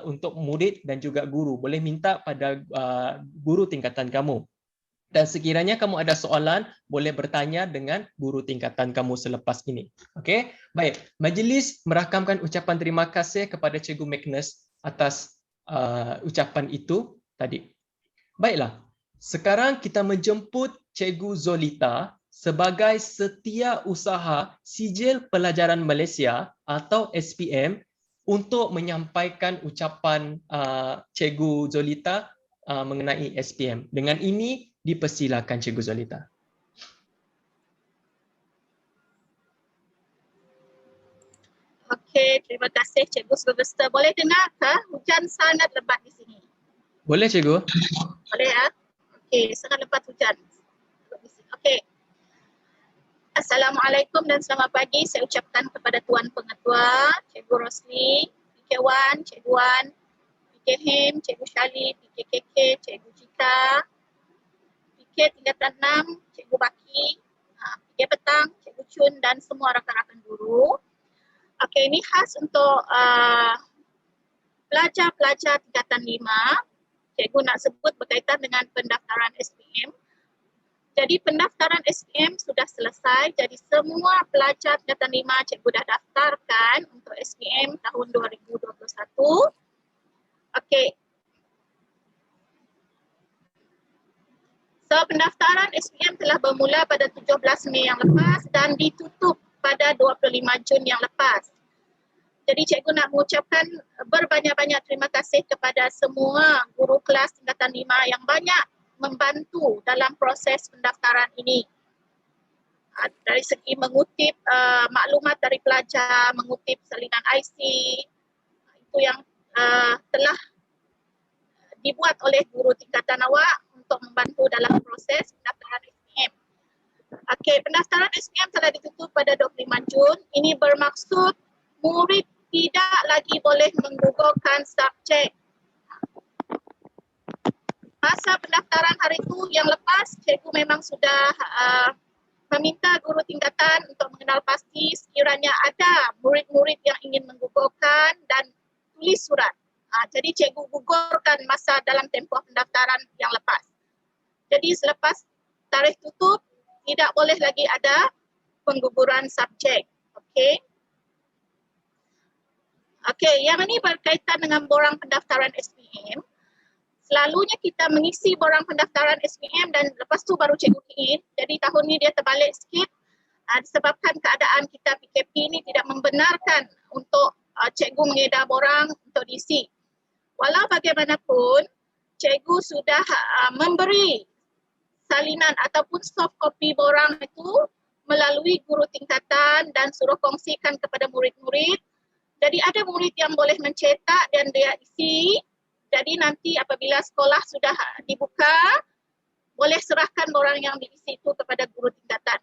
Speaker 1: untuk murid dan juga guru. Boleh minta pada guru tingkatan kamu. Dan sekiranya kamu ada soalan, boleh bertanya dengan guru tingkatan kamu selepas ini. Okey? Baik, majlis merakamkan ucapan terima kasih kepada Cikgu Magnus atas ucapan itu tadi. Baiklah, sekarang kita menjemput Cikgu Zolita sebagai Setiausaha Sijil Pelajaran Malaysia atau SPM untuk menyampaikan ucapan Cikgu Zolita mengenai SPM. Dengan ini, dipersilakan Cikgu Zolita.
Speaker 5: Okey, terima kasih Cikgu Sylvester. Boleh dengar ke? Hujan sangat lebat di sini.
Speaker 1: Boleh Cikgu?
Speaker 5: Boleh ya? Okey, sangat lebat hujan. Okey. Assalamualaikum dan selamat pagi. Saya ucapkan kepada Tuan Pengetua, Cikgu Rosli, PK Wan, Cikgu Wan, PK Him, Cikgu Syali, PK KK, Cikgu Jika, PK tingkatan 6, Cikgu Baki, PK Petang, Cikgu Chun dan semua rakan-rakan guru. Okey, ini khas untuk pelajar-pelajar tingkatan 5. Cikgu nak sebut berkaitan dengan pendaftaran SPM. Jadi pendaftaran SPM sudah selesai. Jadi semua pelajar tingkatan 5 cikgu dah daftarkan untuk SPM tahun 2021. Okey. So pendaftaran SPM telah bermula pada 17 Mei yang lepas dan ditutup pada 25 Jun yang lepas. Jadi cikgu nak mengucapkan berbanyak-banyak terima kasih kepada semua guru kelas tingkatan 5 yang banyak membantu dalam proses pendaftaran ini. Dari segi mengutip maklumat dari pelajar, mengutip salinan IC, itu yang telah dibuat oleh guru tingkatan awak untuk membantu dalam proses pendaftaran SPM. Okey, pendaftaran SPM telah ditutup pada 25 Jun. Ini bermaksud murid tidak lagi boleh menggugurkan subjek. Masa pendaftaran hari itu yang lepas, cikgu memang sudah meminta guru tingkatan untuk mengenal pasti sekiranya ada murid-murid yang ingin menggugurkan dan tulis surat. Jadi cikgu gugurkan masa dalam tempoh pendaftaran yang lepas. Jadi selepas tarikh tutup, tidak boleh lagi ada pengguguran subjek. Okey. Okey, yang ini berkaitan dengan borang pendaftaran SPM. Selalunya kita mengisi borang pendaftaran SPM dan lepas tu baru cikgu key in. Jadi tahun ni dia terbalik sikit disebabkan keadaan kita PKP ni tidak membenarkan untuk cikgu mengedar borang untuk diisi. Walau bagaimanapun, cikgu sudah memberi salinan ataupun soft copy borang itu melalui guru tingkatan dan suruh kongsikan kepada murid-murid. Jadi ada murid yang boleh mencetak dan dia isi. Jadi nanti apabila sekolah sudah dibuka, boleh serahkan borang yang diisi itu kepada guru tingkatan.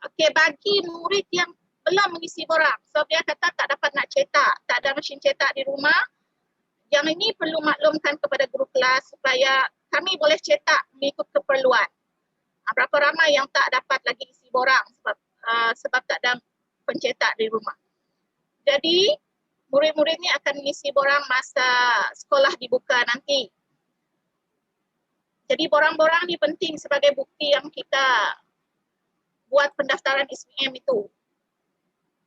Speaker 5: Okey, bagi murid yang belum mengisi borang, so dia kata tak dapat nak cetak, tak ada mesin cetak di rumah, yang ini perlu maklumkan kepada guru kelas supaya kami boleh cetak mengikut keperluan. Berapa ramai yang tak dapat lagi isi borang sebab tak ada pencetak di rumah. Jadi murid-murid ni akan mengisi borang masa sekolah dibuka nanti. Jadi borang-borang ni penting sebagai bukti yang kita buat pendaftaran SPM itu.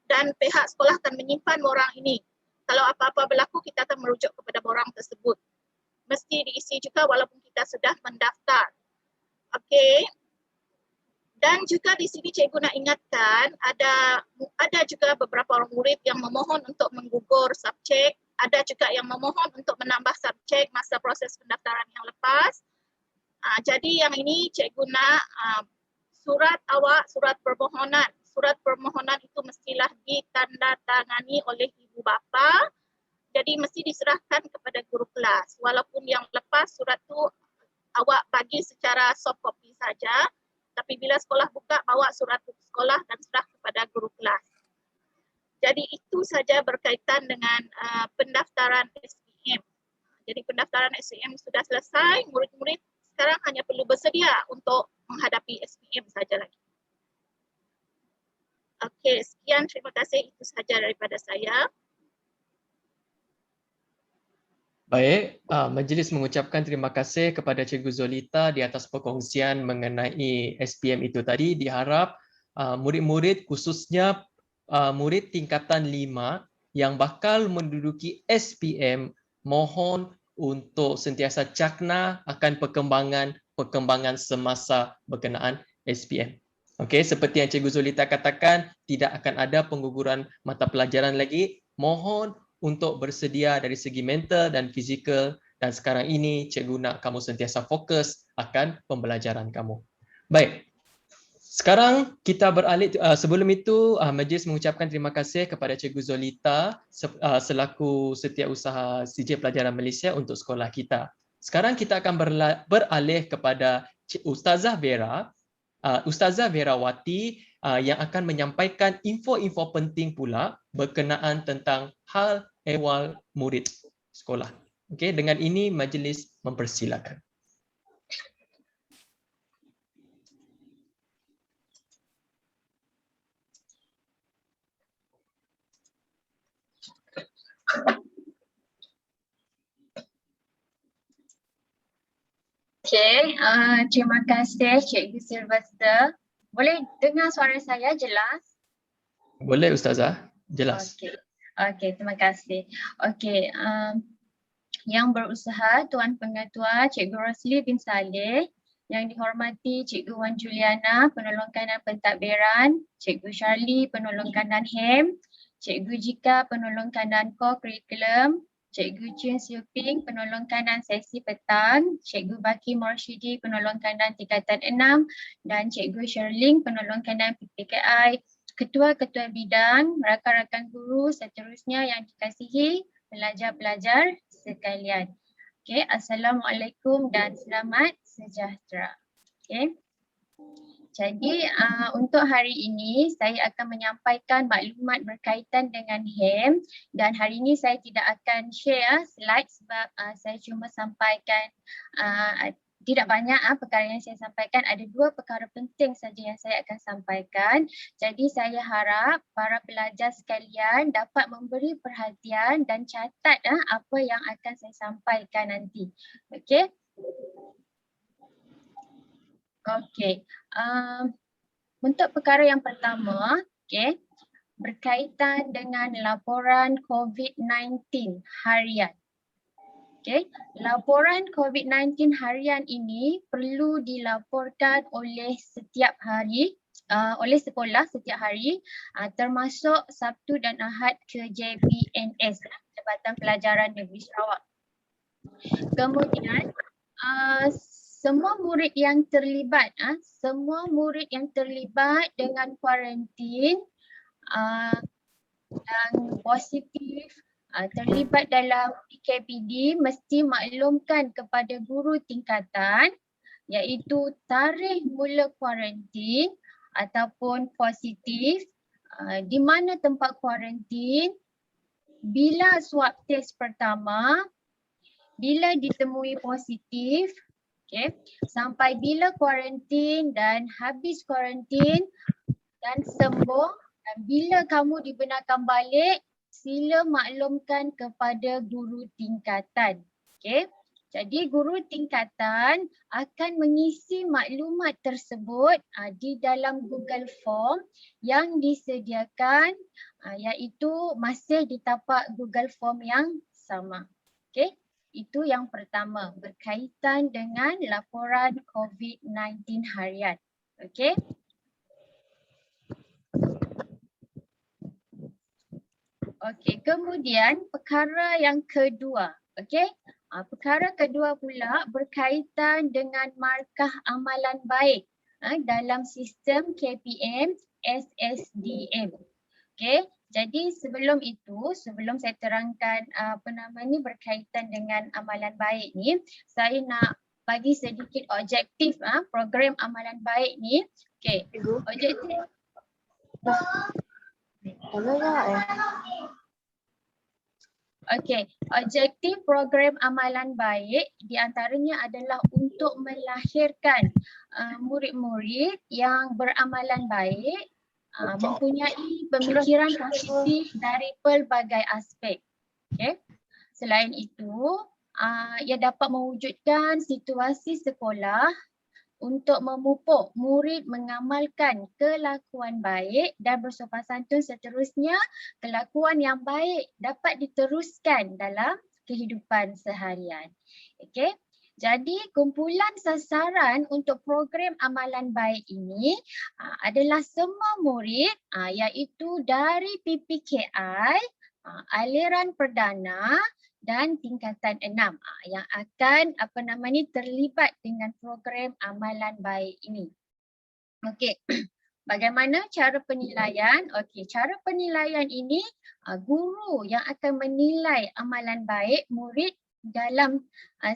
Speaker 5: Dan pihak sekolah akan menyimpan borang ini. Kalau apa-apa berlaku, kita akan merujuk kepada borang tersebut. Mesti diisi juga walaupun kita sudah mendaftar. Okey. Dan juga di sini cikgu nak ingatkan ada juga beberapa orang murid yang memohon untuk menggugur subjek, ada juga yang memohon untuk menambah subjek masa proses pendaftaran yang lepas. Jadi yang ini cikgu nak surat awak, surat permohonan. Surat permohonan itu mestilah ditandatangani oleh ibu bapa Jadi mesti diserahkan kepada guru kelas. Walaupun yang lepas surat tu awak bagi secara soft copy saja, tapi bila sekolah buka bawa surat buku sekolah dan serah kepada guru kelas. Jadi itu saja berkaitan dengan pendaftaran SPM. Jadi pendaftaran SPM sudah selesai, murid-murid sekarang hanya perlu bersedia untuk menghadapi SPM saja lagi. Okey, sekian, terima kasih, itu saja daripada saya.
Speaker 1: Baik, majlis mengucapkan terima kasih kepada Cikgu Zolita di atas perkongsian mengenai SPM itu tadi. Diharap murid-murid khususnya murid tingkatan 5 yang bakal menduduki SPM mohon untuk sentiasa cakna akan perkembangan semasa berkenaan SPM. Okey, seperti yang Cikgu Zolita katakan, tidak akan ada pengguguran mata pelajaran lagi. Mohon untuk bersedia dari segi mental dan fizikal, dan sekarang ini cikgu nak kamu sentiasa fokus akan pembelajaran kamu. Baik, sekarang kita beralih, sebelum itu majlis mengucapkan terima kasih kepada Cikgu Zolita selaku setiausaha CJ Pelajaran Malaysia untuk sekolah kita. Sekarang kita akan beralih kepada Ustazah Vera, Ustazah Verawati yang akan menyampaikan info-info penting pula berkenaan tentang hal ehwal murid sekolah. Okey, dengan ini majlis mempersilakan.
Speaker 6: Okey, terima kasih Cikgu Sylvester. Boleh dengar suara saya jelas?
Speaker 1: Boleh Ustazah, jelas.
Speaker 6: Okey, terima kasih. Okey, yang berusaha Tuan Pengetua Cikgu Rosli bin Saleh, yang dihormati Cikgu Wan Juliana, penolong kanan pentadbiran, Cikgu Charlie, penolong kanan HEM, Cikgu Jika, penolong kanan core curriculum, Cikgu Chun Siuping, penolong kanan sesi petang, Cikgu Baki Morshidi, penolong kanan tingkatan 6, dan Cikgu Sherling, penolong kanan PPKI, ketua-ketua bidang, rakan-rakan guru, seterusnya yang dikasihi pelajar-pelajar sekalian. Okey, Assalamualaikum dan selamat sejahtera. Okey. Jadi untuk hari ini saya akan menyampaikan maklumat berkaitan dengan HEM, dan hari ini saya tidak akan share slide sebab saya cuma sampaikan tidak banyak perkara yang saya sampaikan. Ada dua perkara penting saja yang saya akan sampaikan. Jadi saya harap para pelajar sekalian dapat memberi perhatian dan catat apa yang akan saya sampaikan nanti. Okey. Okey, untuk perkara yang pertama, okey, berkaitan dengan laporan COVID-19 harian. Okey, laporan COVID-19 harian ini perlu dilaporkan oleh setiap hari, oleh sekolah setiap hari, termasuk Sabtu dan Ahad ke JPNS, Jabatan Pelajaran Negeri Sarawak. Kemudian semua murid yang terlibat, dengan kuarantin yang positif terlibat dalam PKPD mesti maklumkan kepada guru tingkatan iaitu tarikh mula kuarantin ataupun positif, di mana tempat kuarantin, bila swab test pertama, bila ditemui positif, okey, sampai bila kuarantin dan habis kuarantin dan sembuh, dan bila kamu dibenarkan balik, sila maklumkan kepada guru tingkatan. Okey. Jadi guru tingkatan akan mengisi maklumat tersebut di dalam Google Form yang disediakan, iaitu masih di tapak Google Form yang sama. Okey. Itu yang pertama berkaitan dengan laporan COVID-19 harian. Okey. Okey, kemudian perkara yang kedua. Okey. Perkara kedua pula berkaitan dengan markah amalan baik dalam sistem KPM SSDM. Okey. Jadi sebelum itu, sebelum saya terangkan berkaitan dengan amalan baik ni, saya nak bagi sedikit objektif program amalan baik ni. Okey, objektif. Okey, objektif program amalan baik di antaranya adalah untuk melahirkan murid-murid yang beramalan baik, mempunyai pemikiran positif dari pelbagai aspek. Okey. Selain itu, ia dapat mewujudkan situasi sekolah untuk memupuk murid mengamalkan kelakuan baik dan bersopan santun, seterusnya kelakuan yang baik dapat diteruskan dalam kehidupan seharian. Okey. Jadi kumpulan sasaran untuk program amalan baik ini adalah semua murid iaitu dari PPKI, aliran perdana dan tingkatan 6 yang akan terlibat dengan program amalan baik ini. Okey. Bagaimana cara penilaian? Okey, cara penilaian ini guru yang akan menilai amalan baik murid dalam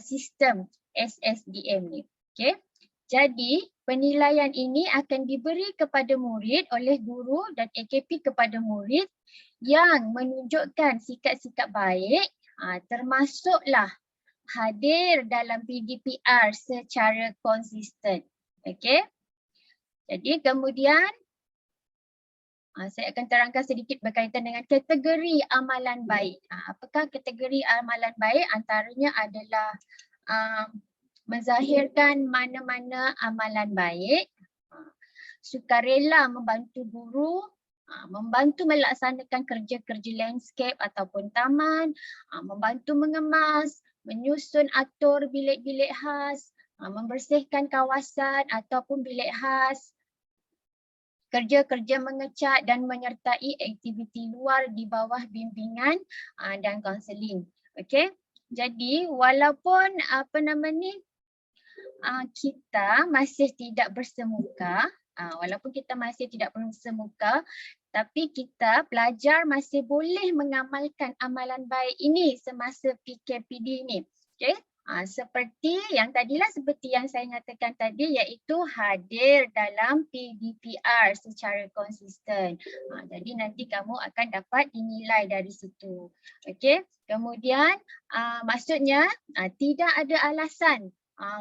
Speaker 6: sistem SSDM ni. Okey. Jadi penilaian ini akan diberi kepada murid oleh guru dan AKP kepada murid yang menunjukkan sikap-sikap baik, termasuklah hadir dalam PDPR secara konsisten. Okey. Jadi kemudian saya akan terangkan sedikit berkaitan dengan kategori amalan baik. Apakah kategori amalan baik? Antaranya adalah menzahirkan mana-mana amalan baik, sukarela membantu guru, membantu melaksanakan kerja-kerja landscape ataupun taman, membantu mengemas, menyusun atur bilik-bilik khas, membersihkan kawasan ataupun bilik khas, kerja-kerja mengecat dan menyertai aktiviti luar di bawah bimbingan dan kaunseling. Okey. Jadi walaupun kita masih tidak bersemuka, tapi kita pelajar masih boleh mengamalkan amalan baik ini semasa PKPD ini. Okey. Seperti yang saya nyatakan tadi, iaitu hadir dalam PDPR secara konsisten. Jadi nanti kamu akan dapat dinilai dari situ. Okey. Kemudian maksudnya tidak ada alasan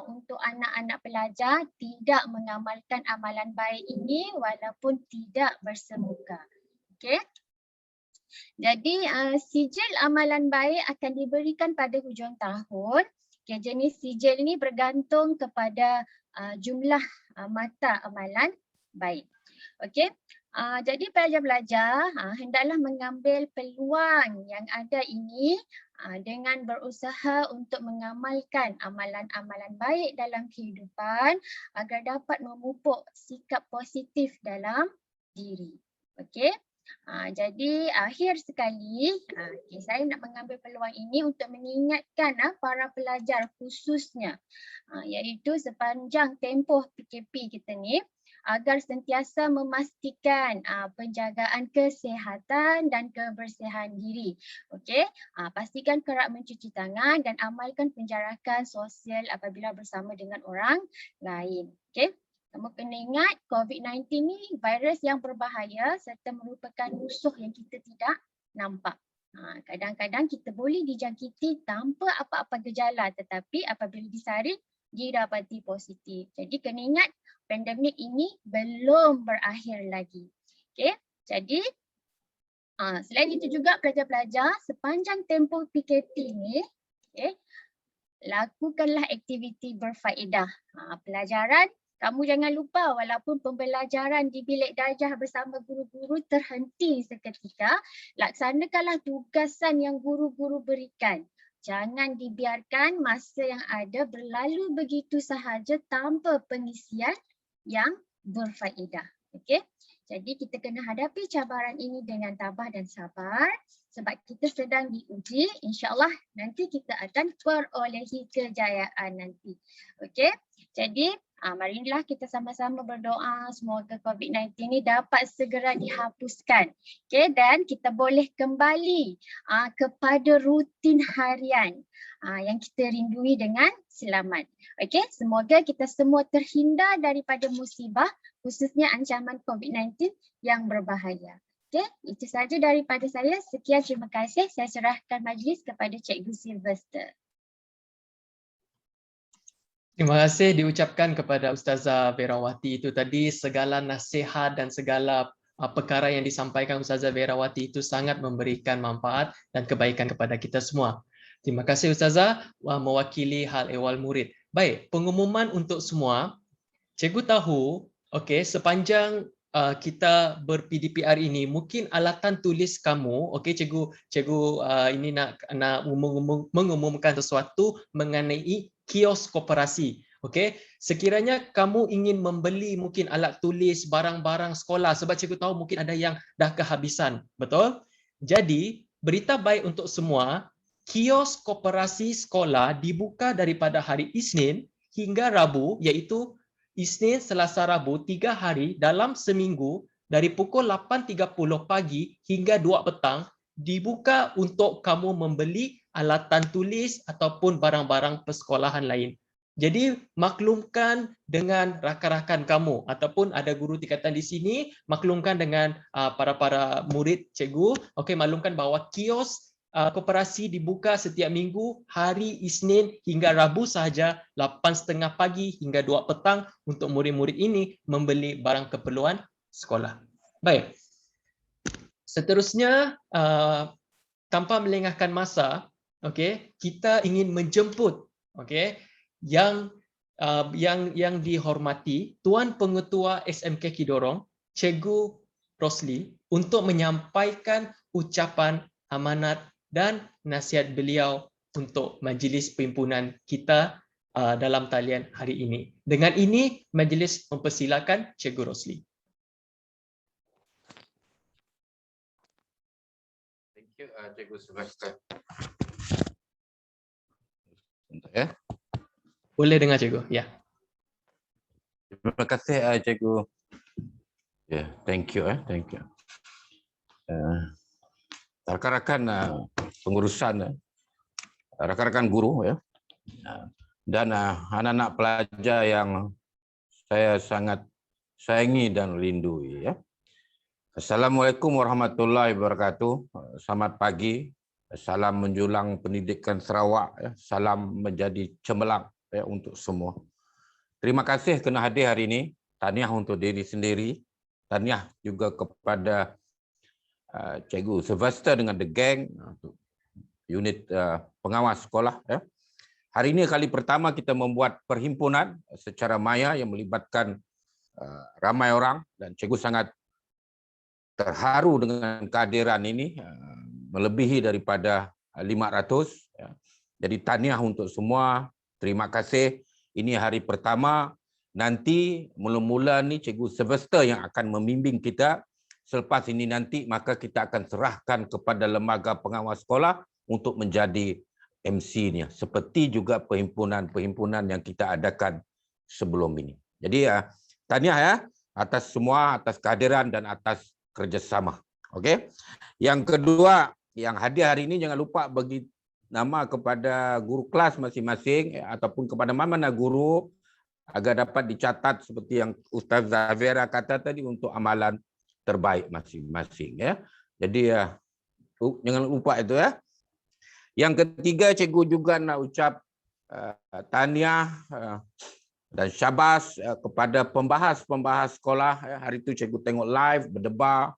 Speaker 6: untuk anak-anak pelajar tidak mengamalkan amalan baik ini walaupun tidak bersemuka. Okey. Jadi sijil amalan baik akan diberikan pada hujung tahun. Okay, jenis sijil ini bergantung kepada jumlah mata amalan baik. Okey. Jadi pelajar-pelajar hendaklah mengambil peluang yang ada ini dengan berusaha untuk mengamalkan amalan-amalan baik dalam kehidupan agar dapat memupuk sikap positif dalam diri. Okey. Jadi akhir sekali, saya nak mengambil peluang ini untuk mengingatkan para pelajar khususnya, iaitu sepanjang tempoh PKP kita ni, agar sentiasa memastikan penjagaan kesihatan dan kebersihan diri. Okey, pastikan kerap mencuci tangan dan amalkan penjarakan sosial apabila bersama dengan orang lain. Okey. Kamu kena ingat COVID-19 ni virus yang berbahaya serta merupakan musuh yang kita tidak nampak. Kadang-kadang kita boleh dijangkiti tanpa apa-apa gejala, tetapi apabila disaring didapati positif. Jadi kena ingat pandemik ini belum berakhir lagi. Okey. Jadi selain itu juga pelajar-pelajar sepanjang tempoh PKP ni, lakukanlah aktiviti berfaedah. Pelajaran, kamu jangan lupa walaupun pembelajaran di bilik darjah bersama guru-guru terhenti seketika, laksanakanlah tugasan yang guru-guru berikan. Jangan dibiarkan masa yang ada berlalu begitu sahaja tanpa pengisian yang berfaedah. Okey. Jadi kita kena hadapi cabaran ini dengan tabah dan sabar. Sebab kita sedang diuji, insya-Allah nanti kita akan perolehi kejayaan nanti. Okey. Jadi marilah kita sama-sama berdoa semoga COVID-19 ini dapat segera dihapuskan. Okey, dan kita boleh kembali kepada rutin harian yang kita rindui dengan selamat. Okey, semoga kita semua terhindar daripada musibah khususnya ancaman COVID-19 yang berbahaya. Okey, itu saja daripada saya. Sekian, terima kasih. Saya serahkan majlis kepada Cikgu Sylvester.
Speaker 1: Terima kasih diucapkan kepada Ustazah Verawati itu tadi. Segala nasihat dan segala perkara yang disampaikan Ustazah Verawati itu sangat memberikan manfaat dan kebaikan kepada kita semua. Terima kasih Ustazah mewakili hal ehwal murid. Baik, pengumuman untuk semua. Cikgu tahu, okey, sepanjang kita ber-PDPR ini, mungkin alatan tulis kamu, okey cikgu ini nak mengumumkan sesuatu mengenai kios koperasi. Okey, sekiranya kamu ingin membeli mungkin alat tulis, barang-barang sekolah, sebab cikgu tahu mungkin ada yang dah kehabisan, betul? Jadi, berita baik untuk semua, kios koperasi sekolah dibuka daripada hari Isnin hingga Rabu, iaitu Isnin, Selasa, Rabu, 3 hari dalam seminggu dari pukul 8.30 pagi hingga 2 petang dibuka untuk kamu membeli alatan tulis ataupun barang-barang persekolahan lain. Jadi maklumkan dengan rakan-rakan kamu ataupun ada guru tingkatan di sini, maklumkan dengan para murid cikgu, okey, maklumkan bahawa kios koperasi dibuka setiap minggu hari Isnin hingga Rabu sahaja 8.30 pagi hingga 2 petang untuk murid-murid ini membeli barang keperluan sekolah. Baik. Seterusnya tanpa melengahkan masa, okey, kita ingin menjemput okey yang dihormati Tuan Pengetua SMK Kidorong, Cikgu Rosli untuk menyampaikan ucapan amanat dan nasihat beliau untuk majlis perhimpunan kita dalam talian hari ini. Dengan ini, majlis mempersilakan Cikgu Rosli.
Speaker 7: Thank you, Cikgu Sylvester. Ya.
Speaker 1: Boleh dengar Cikgu? Ya.
Speaker 7: Terima kasih Cikgu. Ya, thank you. Thank you. Rakan-rakan pengurusan, rakan-rakan guru ya, dan anak-anak pelajar yang saya sangat sayangi dan lindui ya. Assalamualaikum warahmatullahi wabarakatuh. Selamat pagi. Salam menjulang pendidikan Sarawak ya. Salam menjadi cemerlang ya untuk semua. Terima kasih kena hadir hari ini. Tahniah untuk diri sendiri. Tahniah juga kepada Cikgu Sylvester dengan The Gang, unit pengawas sekolah. Ya. Hari ini kali pertama kita membuat perhimpunan secara maya yang melibatkan ramai orang dan Cikgu sangat terharu dengan kehadiran ini, melebihi daripada 500. Ya. Jadi tahniah untuk semua, terima kasih. Ini hari pertama, nanti mula-mula ni Cikgu Sylvester yang akan membimbing kita. Selepas ini nanti maka kita akan serahkan kepada lembaga pengawas sekolah untuk menjadi MC-nya. Seperti juga perhimpunan-perhimpunan yang kita adakan sebelum ini. Jadi tahniah ya atas semua, atas kehadiran dan atas kerjasama. Okey. Yang kedua, yang hadir hari ini jangan lupa bagi nama kepada guru kelas masing-masing ataupun kepada mana-mana guru agar dapat dicatat seperti yang Ustazah Vera kata tadi untuk amalan terbaik masing-masing ya. Jadi jangan lupa itu ya. Yang ketiga, cikgu juga nak ucap tahniah dan syabas kepada pembahas-pembahas sekolah ya. Hari itu cikgu tengok live berdebar,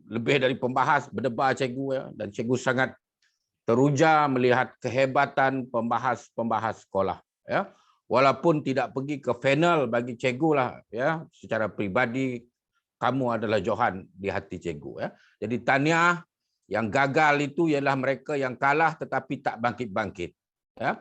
Speaker 7: lebih dari pembahas berdebar cikgu ya, dan cikgu sangat teruja melihat kehebatan pembahas-pembahas sekolah ya. Walaupun tidak pergi ke final, bagi cikgu lah ya, secara pribadi kamu adalah Johan di hati cikgu ya. Jadi tahniah. Yang gagal itu ialah mereka yang kalah tetapi tak bangkit-bangkit ya.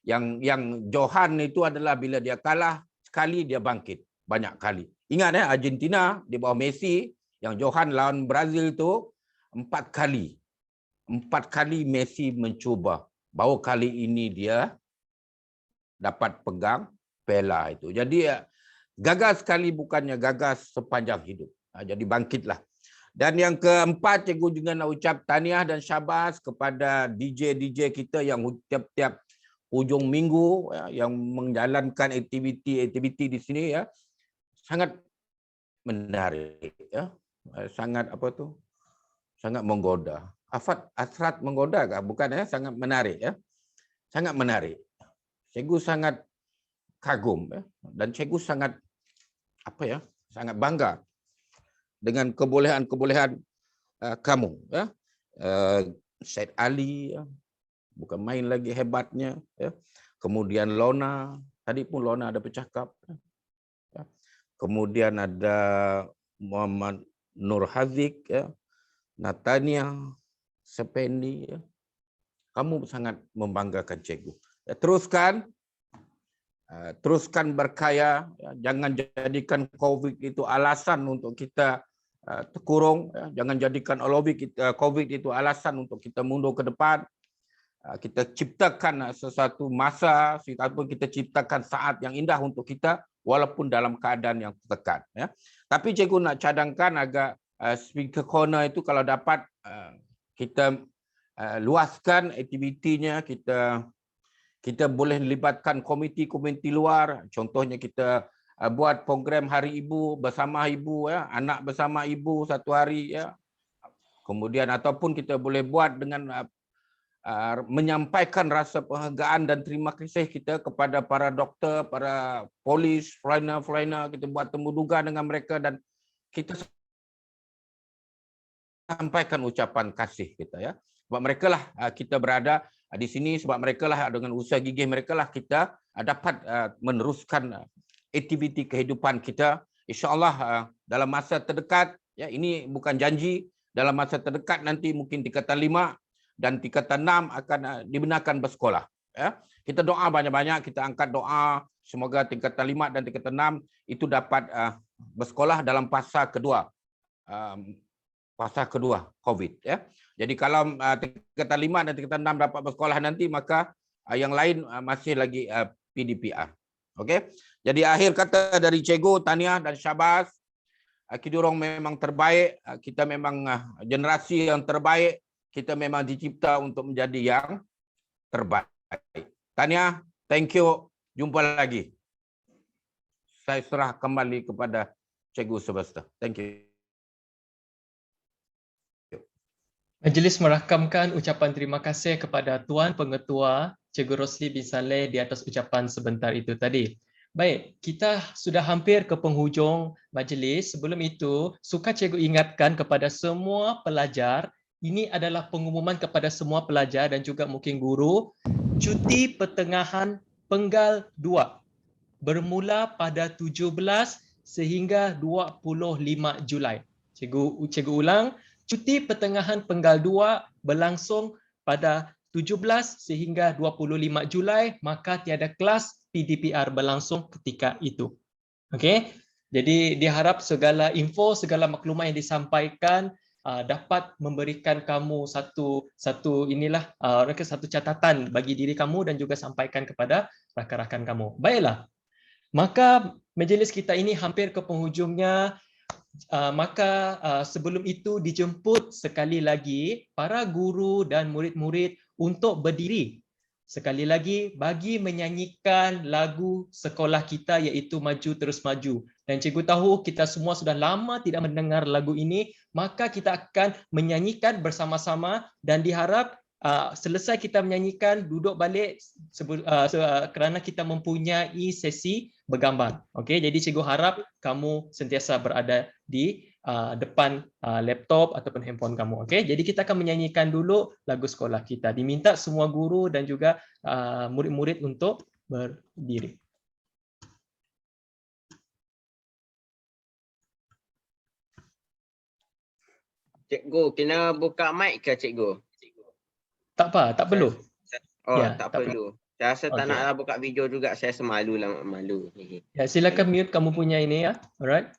Speaker 7: Yang Johan itu adalah bila dia kalah sekali dia bangkit banyak kali. Ingat ya, Argentina di bawah Messi, yang Johan lawan Brazil itu 4 kali Messi mencuba. Baru kali ini dia dapat pegang piala itu. Jadi gagal sekali bukannya gagal sepanjang hidup. Jadi bangkitlah. Dan yang keempat, cikgu juga nak ucap tahniah dan syabas kepada DJ kita yang tiap-tiap hujung minggu yang menjalankan aktiviti di sini ya. Sangat menarik ya. Sangat sangat menggoda. Hasrat menggoda kah? Bukan ya, sangat menarik ya. Sangat menarik. Cikgu sangat kagum ya. Dan cikgu sangat sangat bangga dengan kebolehan kamu ya. Syed Ali ya. Bukan main lagi hebatnya ya. Kemudian Lona, tadi pun Lona ada bercakap ya. Kemudian ada Muhammad Nur Haziq ya. Natania Sependi ya. Kamu sangat membanggakan cikgu. Ya, teruskan berkaya ya. Jangan jadikan COVID itu alasan untuk kita terkurung ya. Jangan jadikan COVID itu alasan untuk kita mundur ke depan. Kita ciptakan sesuatu masa ataupun kita ciptakan saat yang indah untuk kita walaupun dalam keadaan yang tertekan ya. Tapi cikgu nak cadangkan agak speaker corner itu kalau dapat kita luaskan aktivitinya, kita boleh libatkan komiti-komiti luar. Contohnya kita buat program Hari Ibu bersama ibu ya, anak bersama ibu satu hari ya. Kemudian ataupun kita boleh buat dengan menyampaikan rasa penghargaan dan terima kasih kita kepada para doktor, para polis, foreigner, kita buat temu duga dengan mereka dan kita sampaikan ucapan kasih kita ya. Sebab mereka lah kita berada di sini, sebab mereka lah dengan usaha gigih mereka lah kita dapat meneruskan aktiviti kehidupan kita. InsyaAllah dalam masa terdekat, ya ini bukan janji, dalam masa terdekat nanti mungkin tingkatan 5 dan tingkatan 6 akan dibenarkan bersekolah. Ya. Kita doa banyak-banyak, kita angkat doa semoga tingkatan 5 dan tingkatan 6 itu dapat bersekolah dalam fasa kedua. Fasa kedua COVID. Ya. Jadi kalau tingkatan 5 dan tingkatan 6 dapat bersekolah nanti, maka yang lain masih lagi PDPR. Okey. Jadi akhir kata dari cikgu, tahniah dan syabas. Kita orang memang terbaik, kita memang generasi yang terbaik, kita memang dicipta untuk menjadi yang terbaik. Tahniah, thank you, jumpa lagi. Saya serah kembali kepada cikgu semesta. Thank you.
Speaker 1: Majlis merakamkan ucapan terima kasih kepada Tuan Pengetua Cikgu Rosli bin Saleh di atas ucapan sebentar itu tadi. Baik, kita sudah hampir ke penghujung majlis. Sebelum itu, suka cikgu ingatkan kepada semua pelajar, ini adalah pengumuman kepada semua pelajar dan juga mungkin guru, cuti pertengahan penggal 2 bermula pada 17 sehingga 25 Julai. Cikgu ulang, cuti pertengahan penggal 2 berlangsung pada 17 sehingga 25 Julai, maka tiada kelas PDPR berlangsung ketika itu. Okey. Jadi diharap segala info, segala maklumat yang disampaikan dapat memberikan kamu satu catatan bagi diri kamu dan juga sampaikan kepada rakan-rakan kamu. Baiklah. Maka majlis kita ini hampir ke penghujungnya. Maka sebelum itu dijemput sekali lagi para guru dan murid-murid untuk berdiri sekali lagi bagi menyanyikan lagu sekolah kita iaitu Maju Terus Maju. Dan cikgu tahu kita semua sudah lama tidak mendengar lagu ini, maka kita akan menyanyikan bersama-sama dan diharap selesai kita menyanyikan duduk balik kerana kita mempunyai sesi bergambar. Okey, jadi cikgu harap kamu sentiasa berada di depan laptop ataupun handphone kamu. Okey, jadi kita akan menyanyikan dulu lagu sekolah kita. Diminta semua guru dan juga murid-murid untuk berdiri.
Speaker 8: Cikgu, kena buka mic ke cikgu?
Speaker 1: Tak apa, tak perlu.
Speaker 8: Oh,
Speaker 1: Ya,
Speaker 8: tak
Speaker 1: tak
Speaker 8: perlu. Saya rasa tak
Speaker 1: Okey.
Speaker 8: nak buka video juga, saya semalu lah, malu.
Speaker 1: Ya, silakan mute kamu punya ini ya. Alright.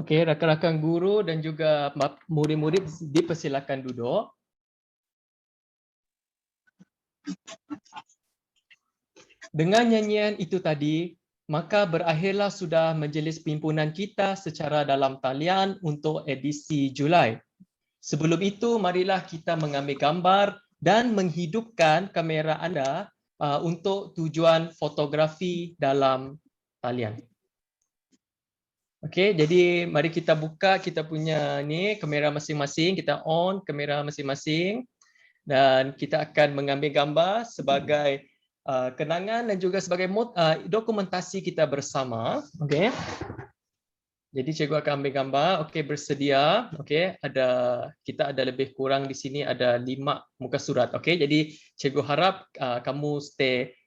Speaker 1: Okey, rakan-rakan guru dan juga murid-murid dipersilakan duduk. Dengan nyanyian itu tadi, maka berakhirlah sudah majlis pimpinan kita secara dalam talian untuk edisi Julai. Sebelum itu, marilah kita mengambil gambar dan menghidupkan kamera anda untuk tujuan fotografi dalam talian. Okey, jadi mari kita buka kita punya ni kamera masing-masing, kita on kamera masing-masing dan kita akan mengambil gambar sebagai kenangan dan juga sebagai dokumentasi kita bersama. Okey. Jadi cikgu akan ambil gambar. Okey, bersedia. Okey, kita ada lebih kurang di sini ada 5 muka surat. Okey, jadi cikgu harap kamu stay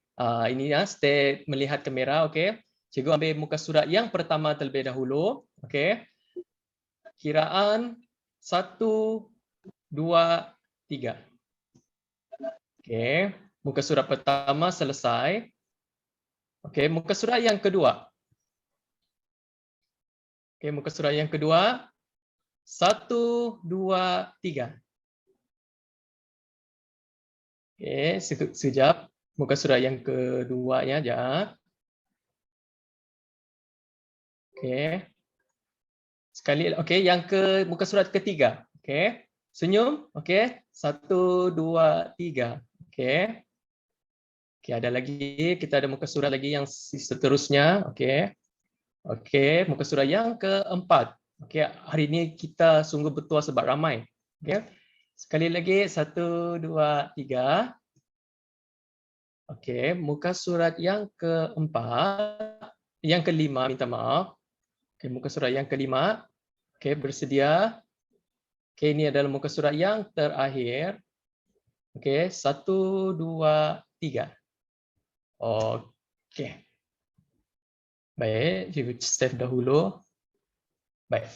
Speaker 1: stay melihat kamera. Okey. Cikgu ambil muka surat yang pertama terlebih dahulu. Okey. Kiraan 1, 2, 3. Okey. Muka surat pertama selesai. Okey, muka surat yang kedua. Okey, muka surat yang kedua. 1, 2, 3. Okey, sekejap. Muka surat yang keduanya sekejap. Okey. Sekali, okey, muka surat ketiga. Okey. Senyum. Okey. 1, 2, 3. Okey. Okey, ada lagi. Kita ada muka surat lagi yang seterusnya. Okey. Okey, muka surat yang keempat. Okey, hari ini kita sungguh bertuah sebab ramai. Okey. Sekali lagi 1, 2, 3. Okey, muka surat yang keempat, yang kelima, minta maaf. Okey, muka surat yang kelima. Okey, bersedia. Okey, ini adalah muka surat yang terakhir. Okey, 1, 2, 3. Okey. Baik, cikgu save dahulu. Baik.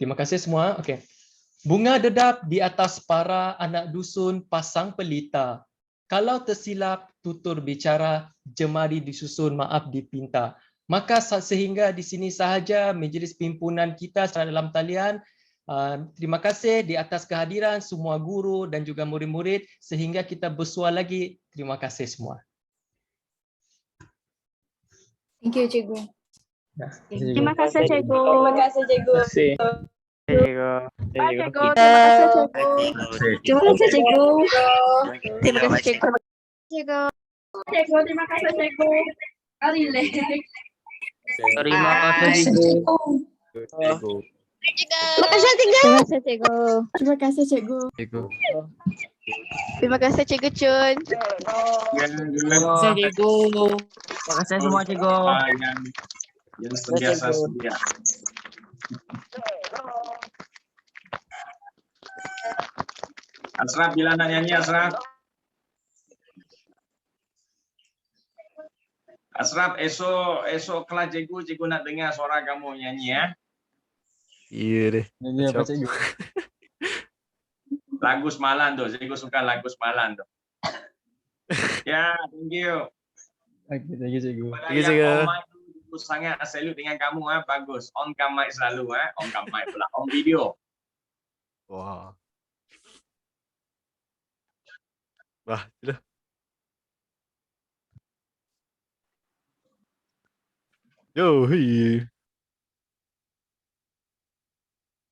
Speaker 1: Terima kasih semua. Okey. Bunga dedap di atas para anak dusun pasang pelita. Kalau tersilap tutur bicara, jemari disusun maaf dipinta. Maka sehingga di sini sahaja majlis pimpinan kita secara dalam talian. Terima kasih di atas kehadiran semua guru dan juga murid-murid sehingga kita bersua lagi. Terima kasih semua.
Speaker 9: Thank you, cikgu.
Speaker 3: Terima kasih cikgu.
Speaker 9: Terima kasih, cikgu.
Speaker 10: Terima kasih. Cikgu.
Speaker 9: Cikgu, terima kasih, cikgu. Terima kasih, cikgu. Terima kasih, cikgu.
Speaker 3: Cikgu.
Speaker 9: Cikgu, terima kasih, cikgu. Relax.
Speaker 10: Terima kasih cikgu.
Speaker 9: Terima kasih, cikgu.
Speaker 3: Terima kasih cikgu.
Speaker 9: Terima kasih, cikgu.
Speaker 10: Cikgu.
Speaker 9: Terima kasih, cikgu Chun.
Speaker 10: Terima kasih cikgu. Terima kasih semua cikgu.
Speaker 11: Yang sentiasa sedia. Asraf, bila nak nyanyi Asraf? Asraf, esok kelas cikgu nak dengar suara kamu nyanyi ya.
Speaker 10: Iya deh.
Speaker 2: Nyanyi apa cikgu?
Speaker 11: Lagu semalam tu, cikgu suka lagu semalam tu. Ya, thank you.
Speaker 2: Okay, thank you cikgu.
Speaker 11: Pada
Speaker 10: Thank you,
Speaker 11: yang
Speaker 10: cikgu.
Speaker 11: on mic tu, cikgu sangat salute dengan kamu bagus. On cam mic selalu on cam mic pula, on video.
Speaker 10: Wah. Wah, sudah. Yo, hei.